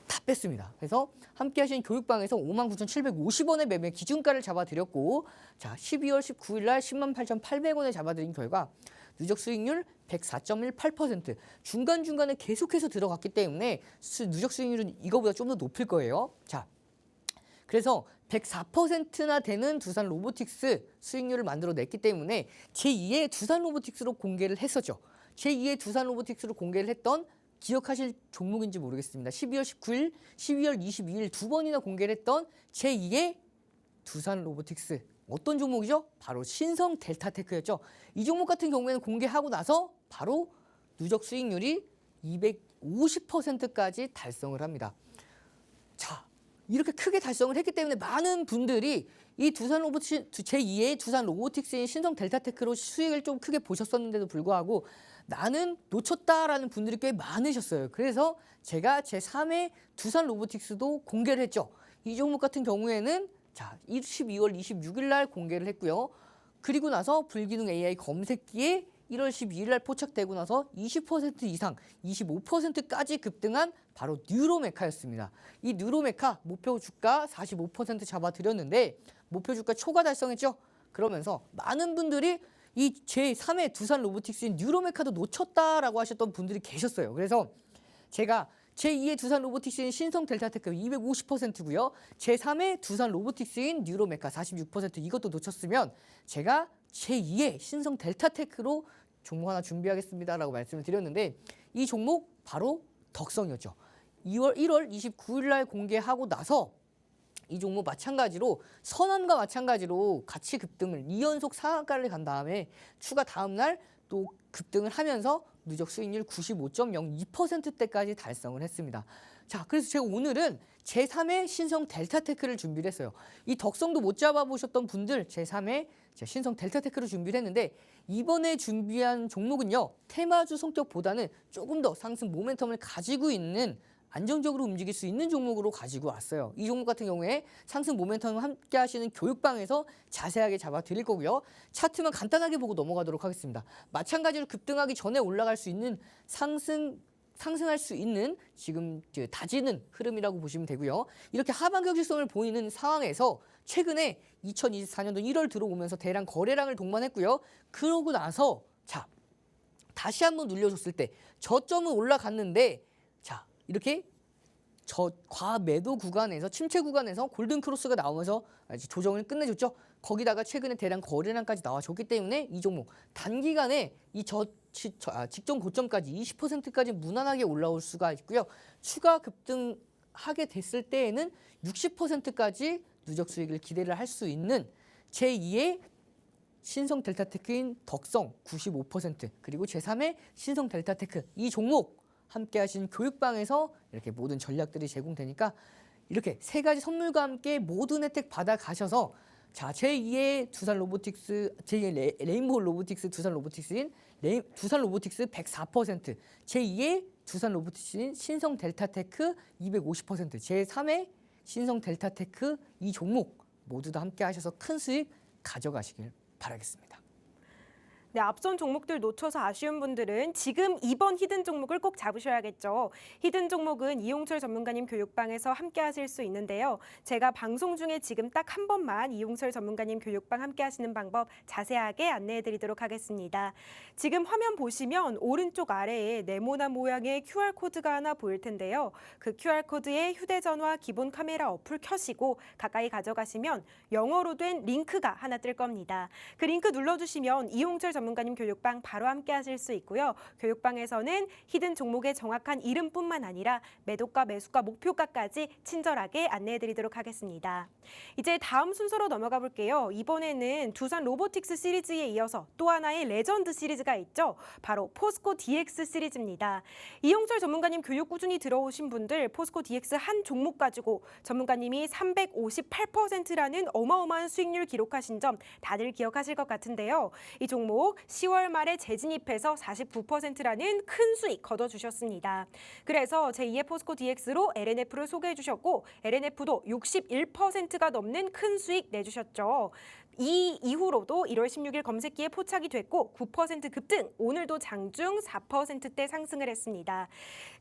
다 뺐습니다. 그래서 함께 하신 교육방에서 59,750원의 매매 기준가를 잡아드렸고 자 12월 19일 날 108,800원에 잡아드린 결과 누적 수익률 104.18% 중간중간에 계속해서 들어갔기 때문에 누적 수익률은 이거보다 좀 더 높을 거예요. 자, 그래서 104%나 되는 두산 로보틱스 수익률을 만들어냈기 때문에 제2의 두산 로보틱스로 공개를 했었죠. 제2의 두산 로보틱스로 공개를 했던 기억하실 종목인지 모르겠습니다. 12월 19일, 12월 22일 두 번이나 공개를 했던 제2의 두산 로보틱스. 어떤 종목이죠? 바로 신성 델타테크였죠. 이 종목 같은 경우에는 공개하고 나서 바로 누적 수익률이 250%까지 달성을 합니다. 자, 이렇게 크게 달성을 했기 때문에 많은 분들이 이 두산 로보틱스 제2의 두산 로보틱스인 신성 델타테크로 수익을 좀 크게 보셨었는데도 불구하고 나는 놓쳤다라는 분들이 꽤 많으셨어요. 그래서 제가 제3의 두산 로보틱스도 공개를 했죠. 이 종목 같은 경우에는 자, 12월 26일 날 공개를 했고요. 그리고 나서 불기능 AI 검색기에 1월 12일 날 포착되고 나서 20% 이상, 25%까지 급등한 바로 뉴로메카였습니다. 이 뉴로메카 목표 주가 45% 잡아드렸는데 목표 주가 초과 달성했죠. 그러면서 많은 분들이 이 제3의 두산 로보틱스인 뉴로메카도 놓쳤다라고 하셨던 분들이 계셨어요. 그래서 제가 제2의 두산 로보틱스인 신성 델타테크 250%고요. 제3의 두산 로보틱스인 뉴로메카 46% 이것도 놓쳤으면 제가 제2의 신성 델타테크로 종목 하나 준비하겠습니다라고 말씀을 드렸는데 이 종목 바로 덕성이었죠. 1월 29일 날 공개하고 나서 이 종목 마찬가지로 선한과 마찬가지로 같이 급등을 2연속 상한가를 간 다음에 추가 다음 날 또 급등을 하면서 누적 수익률 95.02%대까지 달성을 했습니다. 자, 그래서 제가 오늘은 제3의 신성 델타테크를 준비를 했어요. 이 덕성도 못 잡아보셨던 분들 제3의 신성 델타테크를 준비를 했는데 이번에 준비한 종목은요. 테마주 성격보다는 조금 더 상승 모멘텀을 가지고 있는 안정적으로 움직일 수 있는 종목으로 가지고 왔어요. 이 종목 같은 경우에 상승 모멘텀을 함께 하시는 교육방에서 자세하게 잡아드릴 거고요. 차트만 간단하게 보고 넘어가도록 하겠습니다. 마찬가지로 급등하기 전에 올라갈 수 있는 상승할 수 있는 지금 다지는 흐름이라고 보시면 되고요. 이렇게 하방 격실성을 보이는 상황에서 최근에 2024년도 1월 들어오면서 대량 거래량을 동반했고요. 그러고 나서 자 다시 한번 눌려줬을 때 저점은 올라갔는데 자 이렇게 과매도 구간에서 침체 구간에서 골든 크로스가 나오면서 조정을 끝내줬죠. 거기다가 최근에 대량 거래량까지 나와줬기 때문에 이 종목 단기간에 이 직전 고점까지 20%까지 무난하게 올라올 수가 있고요. 추가 급등하게 됐을 때에는 60%까지 누적 수익을 기대를 할 수 있는 제2의 신성 델타테크인 덕성 95%, 그리고 제3의 신성 델타테크, 이 종목 함께 하신 교육방에서 이렇게 모든 전략들이 제공되니까 이렇게 세 가지 선물과 함께 모든 혜택 받아 가셔서 자, 제2의 두산 로보틱스, 제2의 레인보우 로보틱스 두산 로보틱스인 두산 로보틱스 104%, 제2의 두산 로보틱스인 신성 델타테크 250%, 제3의 신성 델타테크 이 종목 모두 다 함께 하셔서 큰 수익 가져가시길 바라겠습니다. 네, 앞선 종목들 놓쳐서 아쉬운 분들은 지금 이번 히든 종목을 꼭 잡으셔야겠죠. 히든 종목은 이용철 전문가님 교육방에서 함께 하실 수 있는데요. 제가 방송 중에 지금 딱 한 번만 이용철 전문가님 교육방 함께 하시는 방법 자세하게 안내해 드리도록 하겠습니다. 지금 화면 보시면 오른쪽 아래에 네모난 모양의 QR코드가 하나 보일 텐데요. 그 QR코드에 휴대전화 기본 카메라 어플 켜시고 가까이 가져가시면 영어로 된 링크가 하나 뜰 겁니다. 그 링크 눌러주시면 이용철 전문가님 교육방 바로 함께 하실 수 있고요. 교육방에서는 히든 종목의 정확한 이름뿐만 아니라 매도가, 매수가, 목표가까지 친절하게 안내해 드리도록 하겠습니다. 이제 다음 순서로 넘어가 볼게요. 이번에는 두산 로보틱스 시리즈에 이어서 또 하나의 레전드 시리즈가 있죠. 바로 포스코 DX 시리즈입니다. 이용철 전문가님 교육 꾸준히 들어오신 분들 포스코 DX 한 종목 가지고 전문가님이 358%라는 어마어마한 수익률 기록하신 점 다들 기억하실 것 같은데요. 이 종목 10월 말에 재진입해서 49%라는 큰 수익 거둬주셨습니다. 그래서 제2의 포스코 DX로 LNF를 소개해 주셨고 LNF도 61%가 넘는 큰 수익 내주셨죠. 이 이후로도 1월 16일 검색기에 포착이 됐고 9% 급등, 오늘도 장중 4%대 상승을 했습니다.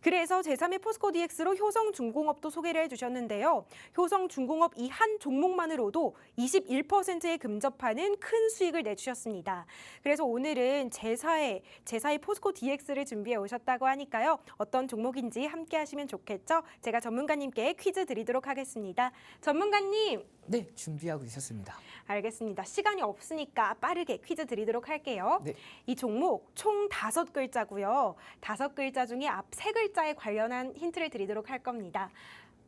그래서 제3의 포스코 DX로 효성중공업도 소개를 해주셨는데요. 효성중공업 이 한 종목만으로도 21%에 근접하는 큰 수익을 내주셨습니다. 그래서 오늘은 제4의 포스코 DX를 준비해 오셨다고 하니까요. 어떤 종목인지 함께 하시면 좋겠죠? 제가 전문가님께 퀴즈 드리도록 하겠습니다. 전문가님! 네, 준비하고 있었습니다. 알겠습니다. 시간이 없으니까 빠르게 퀴즈 드리도록 할게요. 네. 이 종목 총 5글자고요. 5글자 중에 앞 3글자에 관련한 힌트를 드리도록 할 겁니다.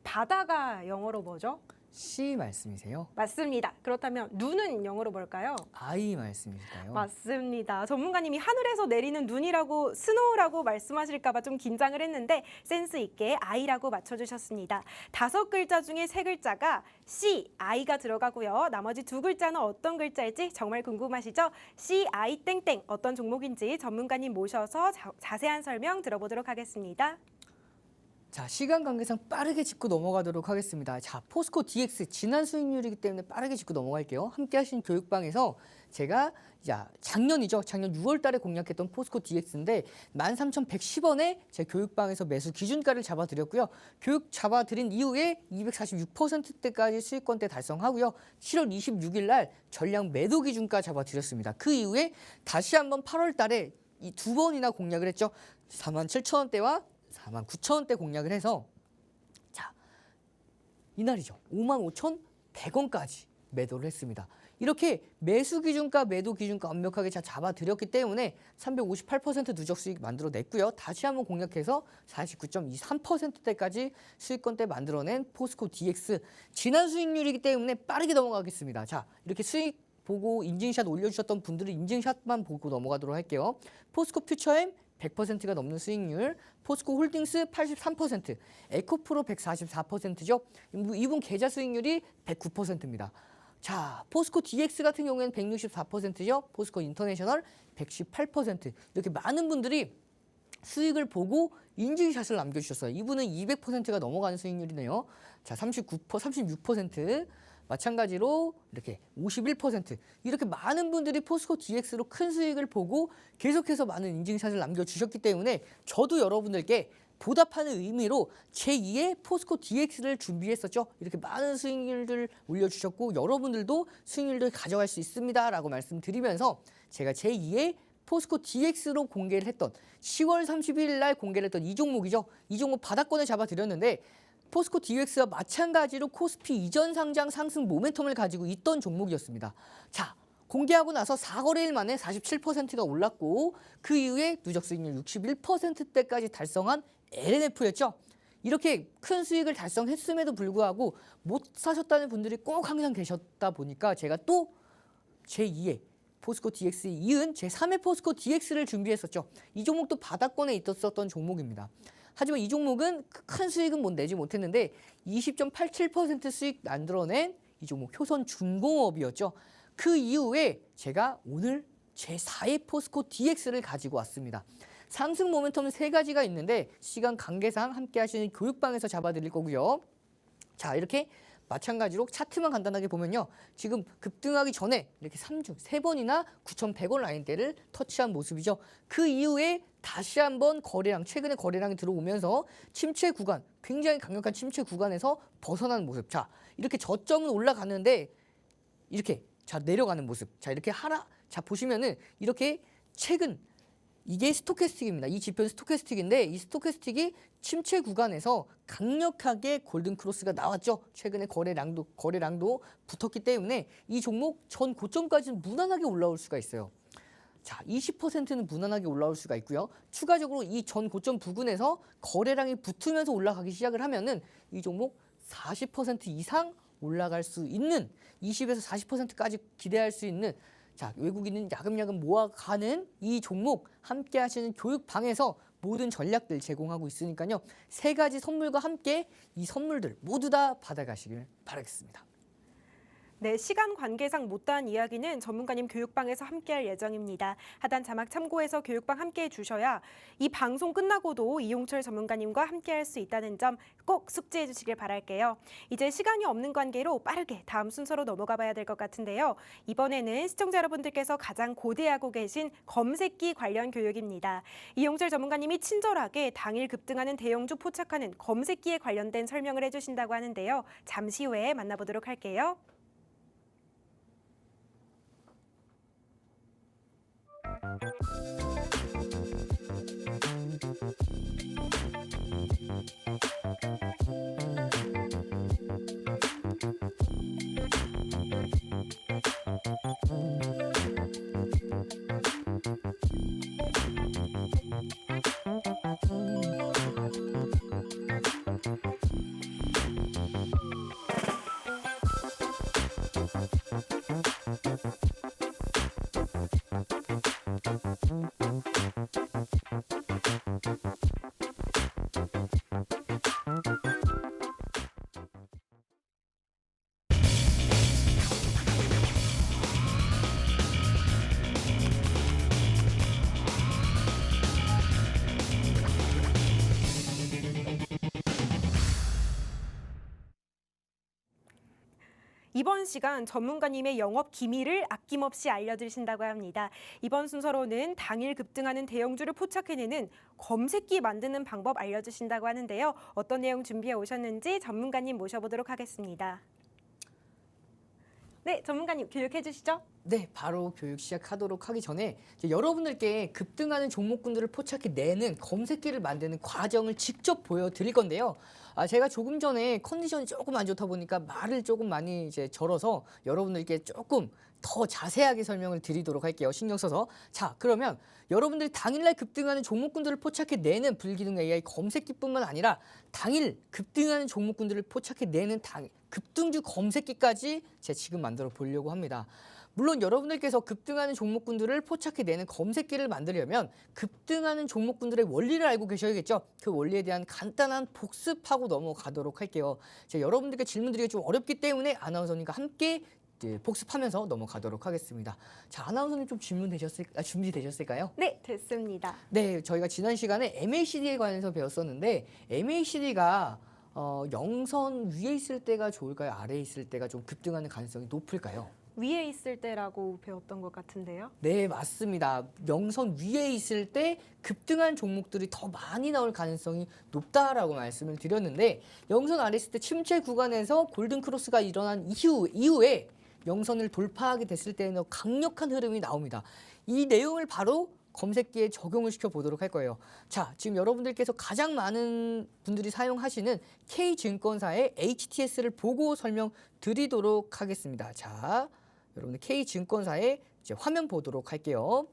바다가 영어로 뭐죠? C 말씀이세요? 맞습니다. 그렇다면 눈은 영어로 뭘까요? I 말씀이실까요? 맞습니다. 전문가님이 하늘에서 내리는 눈이라고 스노우라고 말씀하실까 봐 좀 긴장을 했는데 센스 있게 I라고 맞춰주셨습니다. 5글자 중에 3글자가 C, I가 들어가고요. 나머지 2글자는 어떤 글자일지 정말 궁금하시죠? C, I, 땡땡 어떤 종목인지 전문가님 모셔서 자세한 설명 들어보도록 하겠습니다. 자, 시간 관계상 빠르게 짚고 넘어가도록 하겠습니다. 자, 포스코 DX 지난 수익률이기 때문에 빠르게 짚고 넘어갈게요. 함께 하신 교육방에서 제가 작년이죠. 작년 6월 달에 공략했던 포스코 DX인데 13,110원에 제 교육방에서 매수 기준가를 잡아드렸고요. 교육 잡아드린 이후에 246%대까지 수익권대 달성하고요. 7월 26일 날 전량 매도 기준가 잡아드렸습니다. 그 이후에 다시 한번 8월 달에 이 2번이나 공략을 했죠. 47,000원대와 49,000원대 공략을 해서 자, 이날이죠. 55,100원까지 매도를 했습니다. 이렇게 매수 기준가, 매도 기준가 완벽하게 잘 잡아드렸기 때문에 358% 누적 수익 만들어냈고요. 다시 한번 공략해서 49.23%대까지 수익권대 만들어낸 포스코 DX. 지난 수익률이기 때문에 빠르게 넘어가겠습니다. 자, 이렇게 수익 보고 인증샷 올려주셨던 분들은 인증샷만 보고 넘어가도록 할게요. 포스코 퓨처엠 100%가 넘는 수익률, 포스코 홀딩스 83%, 에코프로 144%죠. 이분 계좌 수익률이 109%입니다. 자, 포스코 DX 같은 경우에는 164%죠. 포스코 인터내셔널 118%. 이렇게 많은 분들이 수익을 보고 인증샷을 남겨주셨어요. 이분은 200%가 넘어가는 수익률이네요. 자, 36%. 마찬가지로 이렇게 51% 이렇게 많은 분들이 포스코 DX로 큰 수익을 보고 계속해서 많은 인증샷을 남겨주셨기 때문에 저도 여러분들께 보답하는 의미로 제2의 포스코 DX를 준비했었죠. 이렇게 많은 수익률을 올려주셨고 여러분들도 수익률을 가져갈 수 있습니다 라고 말씀드리면서 제가 제2의 포스코 DX로 공개를 했던 10월 31일 날 공개를 했던 이 종목이죠. 이 종목 바닥권을 잡아드렸는데 포스코 DX와 마찬가지로 코스피 이전 상장 상승 모멘텀을 가지고 있던 종목이었습니다. 자, 공개하고 나서 4거래일 만에 47%가 올랐고 그 이후에 누적 수익률 61%대까지 달성한 LNF였죠. 이렇게 큰 수익을 달성했음에도 불구하고 못 사셨다는 분들이 꼭 항상 계셨다 보니까 제가 또 제2의 포스코 DX에 이은 제3의 포스코 DX를 준비했었죠. 이 종목도 바닥권에 있었던 종목입니다. 하지만 이 종목은 큰 수익은 내지 못했는데 20.87% 수익 만들어낸 이 종목 효선중공업이었죠. 그 이후에 제가 오늘 제4의 포스코 DX를 가지고 왔습니다. 상승 모멘텀은 세 가지가 있는데 시간 관계상 함께 하시는 교육방에서 잡아드릴 거고요. 자, 이렇게 마찬가지로 차트만 간단하게 보면요. 지금 급등하기 전에 이렇게 3주, 3번이나 9,100원 라인대를 터치한 모습이죠. 그 이후에 다시 한번 거래량, 최근에 거래량이 들어오면서 침체 구간, 굉장히 강력한 침체 구간에서 벗어나는 모습. 자, 이렇게 저점은 올라가는데 이렇게 자 내려가는 모습. 자, 이렇게 자 보시면은 이렇게 최근 이게 스토캐스틱입니다. 이 지표는 스토캐스틱인데 이 스토캐스틱이 침체 구간에서 강력하게 골든 크로스가 나왔죠. 최근에 거래량도 붙었기 때문에 이 종목 전 고점까지는 무난하게 올라올 수가 있어요. 자, 20%는 무난하게 올라올 수가 있고요. 추가적으로 이 전 고점 부근에서 거래량이 붙으면서 올라가기 시작을 하면은 이 종목 40% 이상 올라갈 수 있는 20에서 40%까지 기대할 수 있는 자, 외국인은 야금야금 모아가는 이 종목 함께 하시는 교육방에서 모든 전략들 제공하고 있으니까요. 세 가지 선물과 함께 이 선물들 모두 다 받아가시길 바라겠습니다. 네, 시간 관계상 못다한 이야기는 전문가님 교육방에서 함께할 예정입니다. 하단 자막 참고해서 교육방 함께해 주셔야 이 방송 끝나고도 이용철 전문가님과 함께할 수 있다는 점 꼭 숙지해 주시길 바랄게요. 이제 시간이 없는 관계로 빠르게 다음 순서로 넘어가 봐야 될 것 같은데요. 이번에는 시청자 여러분들께서 가장 고대하고 계신 검색기 관련 교육입니다. 이용철 전문가님이 친절하게 당일 급등하는 대형주 포착하는 검색기에 관련된 설명을 해주신다고 하는데요. 잠시 후에 만나보도록 할게요. 이번 시간 전문가님의 영업 기밀을 아낌없이 알려주신다고 합니다. 이번 순서로는 당일 급등하는 대형주를 포착해내는 검색기 만드는 방법 알려주신다고 하는데요. 어떤 내용 준비해 오셨는지 전문가님 모셔보도록 하겠습니다. 네, 전문가님 교육해 주시죠. 네, 바로 교육 시작하도록 하기 전에 여러분들께 급등하는 종목군들을 포착해내는 검색기를 만드는 과정을 직접 보여드릴 건데요. 제가 조금 전에 컨디션이 조금 안 좋다 보니까 말을 조금 많이 절어서 여러분들께 조금 더 자세하게 설명을 드리도록 할게요. 신경 써서. 자, 그러면 여러분들이 당일날 급등하는 종목군들을 포착해내는 불기둥 AI 검색기뿐만 아니라 당일 급등하는 종목군들을 포착해내는 급등주 검색기까지 제가 지금 만들어 보려고 합니다. 물론 여러분들께서 급등하는 종목군들을 포착해내는 검색기를 만들려면 급등하는 종목군들의 원리를 알고 계셔야겠죠. 그 원리에 대한 간단한 복습하고 넘어가도록 할게요. 제가 여러분들께 질문드리기 좀 어렵기 때문에 아나운서님과 함께 복습하면서 넘어가도록 하겠습니다. 자, 아나운서님 좀 준비되셨을까요? 네, 됐습니다. 네, 저희가 지난 시간에 MACD에 관해서 배웠었는데 MACD가 영선 위에 있을 때가 좋을까요? 아래에 있을 때가 좀 급등하는 가능성이 높을까요? 위에 있을 때라고 배웠던 것 같은데요. 네, 맞습니다. 영선 위에 있을 때 급등한 종목들이 더 많이 나올 가능성이 높다라고 말씀을 드렸는데 영선 아래 있을 때 침체 구간에서 골든 크로스가 일어난 이후에 영선을 돌파하게 됐을 때는 강력한 흐름이 나옵니다. 이 내용을 바로 검색기에 적용을 시켜 보도록 할 거예요. 자, 지금 여러분들께서 가장 많은 분들이 사용하시는 K증권사의 HTS를 보고 설명드리도록 하겠습니다. 자, 여러분들 K증권사의 화면 보도록 할게요.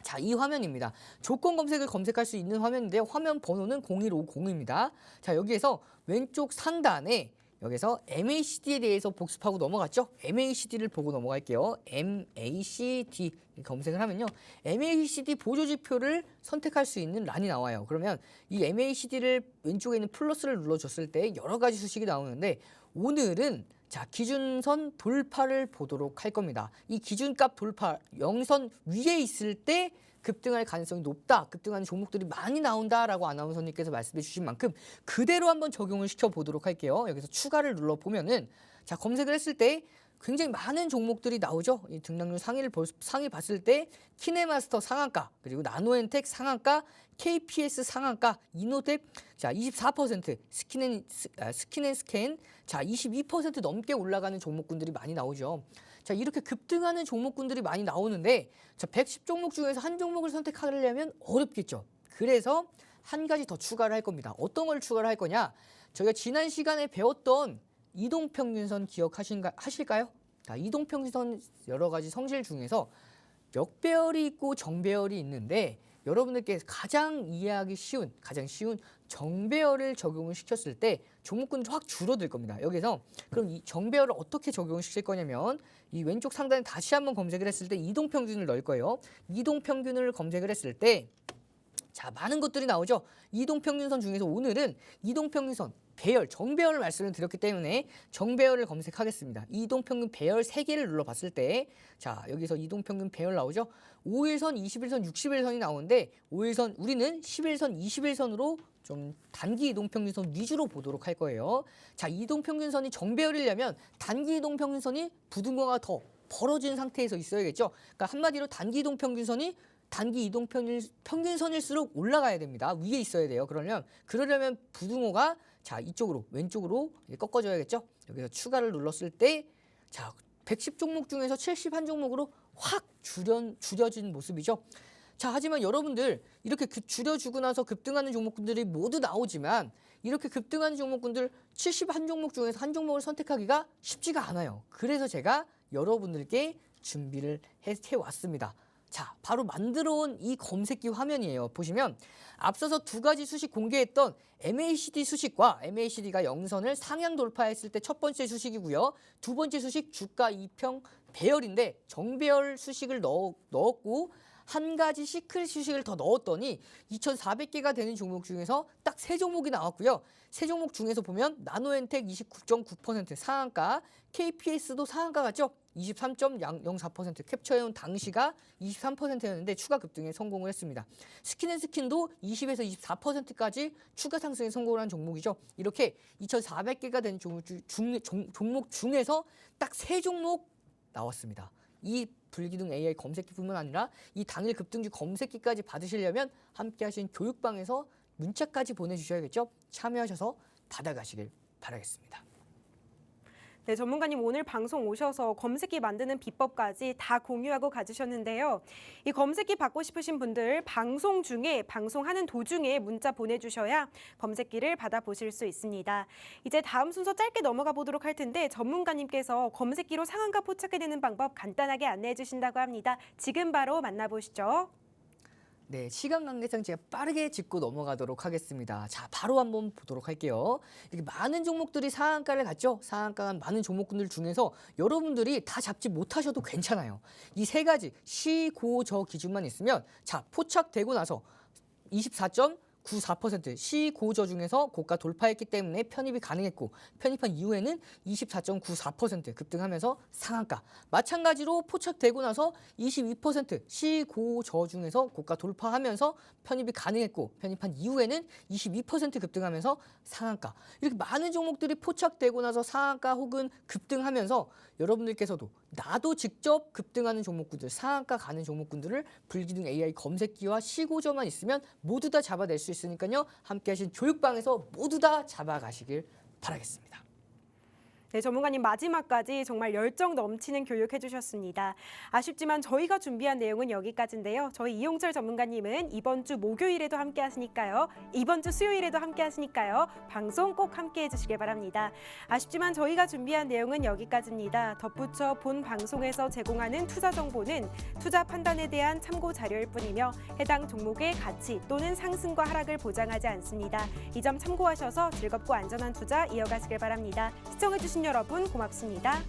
자, 이 화면입니다. 조건 검색을 검색할 수 있는 화면인데요. 화면 번호는 0150입니다. 자, 여기에서 왼쪽 상단에 여기서 MACD에 대해서 복습하고 넘어갔죠? MACD를 보고 넘어갈게요. MACD 검색을 하면요. MACD 보조지표를 선택할 수 있는 란이 나와요. 그러면 이 MACD를 왼쪽에 있는 플러스를 눌러줬을 때 여러 가지 수식이 나오는데 오늘은 자, 기준선 돌파를 보도록 할 겁니다. 이 기준값 돌파, 0선 위에 있을 때 급등할 가능성이 높다, 급등하는 종목들이 많이 나온다라고 아나운서님께서 말씀해 주신 만큼 그대로 한번 적용을 시켜 보도록 할게요. 여기서 추가를 눌러보면은 자, 검색을 했을 때 굉장히 많은 종목들이 나오죠. 이 등락률 상위 봤을 때 키네마스터 상한가, 그리고 나노엔텍 상한가, KPS 상한가, 이노텍 자 24%, 스킨앤스캔 자 22% 넘게 올라가는 종목군들이 많이 나오죠. 자, 이렇게 급등하는 종목군들이 많이 나오는데 자, 110종목 중에서 한 종목을 선택하려면 어렵겠죠. 그래서 한 가지 더 추가를 할 겁니다. 어떤 걸 추가를 할 거냐? 저희가 지난 시간에 배웠던 이동평균선 하실까요? 자, 이동평균선 여러 가지 성질 중에서 역배열이 있고 정배열이 있는데 여러분들께 가장 이해하기 쉬운, 가장 쉬운 정배열을 적용을 시켰을 때 종목군이 확 줄어들 겁니다. 여기서 그럼 이 정배열을 어떻게 적용을 시킬 거냐면 이 왼쪽 상단에 다시 한번 검색을 했을 때 이동평균을 넣을 거예요. 이동평균을 검색을 했을 때 자, 많은 것들이 나오죠. 이동평균선 중에서 오늘은 이동평균선 배열, 정배열을 말씀을 드렸기 때문에 정배열을 검색하겠습니다. 이동평균 배열 3개를 눌러봤을 때 자, 여기서 이동평균 배열 나오죠. 5일선, 21선, 60일선이 나오는데 5일선 우리는 11선, 21선으로 좀 단기 이동평균선 위주로 보도록 할 거예요. 자, 이동평균선이 정배열이려면 단기 이동평균선이 부등호가 더 벌어진 상태에서 있어야겠죠. 그러니까 한마디로 단기 이동평균선이 단기 이동평균선일수록 올라가야 됩니다. 위에 있어야 돼요. 그러려면 부등호가 자, 이쪽으로 왼쪽으로 꺾어줘야겠죠. 여기서 추가를 눌렀을 때 자, 110종목 중에서 71종목으로 확 줄여진 모습이죠. 자, 하지만 여러분들 이렇게 줄여주고 나서 급등하는 종목군들이 모두 나오지만 이렇게 급등하는 종목군들 71종목 중에서 한 종목을 선택하기가 쉽지가 않아요. 그래서 제가 여러분들께 준비를 해왔습니다. 자, 바로 만들어온 이 검색기 화면이에요. 보시면 앞서서 두 가지 수식 공개했던 MACD 수식과 MACD가 영선을 상향 돌파했을 때 첫 번째 수식이고요. 두 번째 수식 주가 2평 배열인데 정배열 수식을 넣었고 한 가지 시크릿 수식을 더 넣었더니 2,400개가 되는 종목 중에서 딱 3종목이 나왔고요. 3종목 중에서 보면 나노엔텍 29.9% 상한가, KPS도 상한가 같죠? 23.04% 캡처해온 당시가 23%였는데 추가 급등에 성공을 했습니다. 스킨앤스킨도 20에서 24%까지 추가 상승에 성공을 한 종목이죠. 이렇게 2,400개가 된 종목 중에서 딱 3종목 나왔습니다. 이 불기둥 AI 검색기뿐만 아니라 이 당일 급등주 검색기까지 받으시려면 함께 하신 교육방에서 문자까지 보내주셔야겠죠. 참여하셔서 받아가시길 바라겠습니다. 네, 전문가님 오늘 방송 오셔서 검색기 만드는 비법까지 다 공유하고 가주셨는데요. 이 검색기 받고 싶으신 분들 방송하는 도중에 문자 보내주셔야 검색기를 받아보실 수 있습니다. 이제 다음 순서 짧게 넘어가 보도록 할 텐데 전문가님께서 검색기로 상한가 포착해내는 방법 간단하게 안내해 주신다고 합니다. 지금 바로 만나보시죠. 네, 시간 관계상 제가 빠르게 짚고 넘어가도록 하겠습니다. 자, 바로 한번 보도록 할게요. 이렇게 많은 종목들이 상한가를 갔죠. 상한가 많은 종목군들 중에서 여러분들이 다 잡지 못하셔도 괜찮아요. 이 3가지 시, 고, 저 기준만 있으면 자, 포착되고 나서 24.94% 시고저 중에서 고가 돌파했기 때문에 편입이 가능했고 편입한 이후에는 24.94% 급등하면서 상한가. 마찬가지로 포착되고 나서 22% 시고저 중에서 고가 돌파하면서 편입이 가능했고 편입한 이후에는 22% 급등하면서 상한가. 이렇게 많은 종목들이 포착되고 나서 상한가 혹은 급등하면서 여러분들께서도 나도 직접 급등하는 종목군들, 상한가 가는 종목군들을 불기둥 AI 검색기와 시고저만 있으면 모두 다 잡아낼 수 있으니까요. 함께 하신 교육방에서 모두 다 잡아가시길 바라겠습니다. 네, 전문가님 마지막까지 정말 열정 넘치는 교육해 주셨습니다. 아쉽지만 저희가 준비한 내용은 여기까지인데요. 저희 이용철 전문가님은 이번 주 목요일에도 함께 하시니까요. 이번 주 수요일에도 함께 하시니까요. 방송 꼭 함께 해주시길 바랍니다. 아쉽지만 저희가 준비한 내용은 여기까지입니다. 덧붙여 본 방송에서 제공하는 투자 정보는 투자 판단에 대한 참고 자료일 뿐이며 해당 종목의 가치 또는 상승과 하락을 보장하지 않습니다. 이 점 참고하셔서 즐겁고 안전한 투자 이어가시길 바랍니다. 시청해주신 여러분 고맙습니다.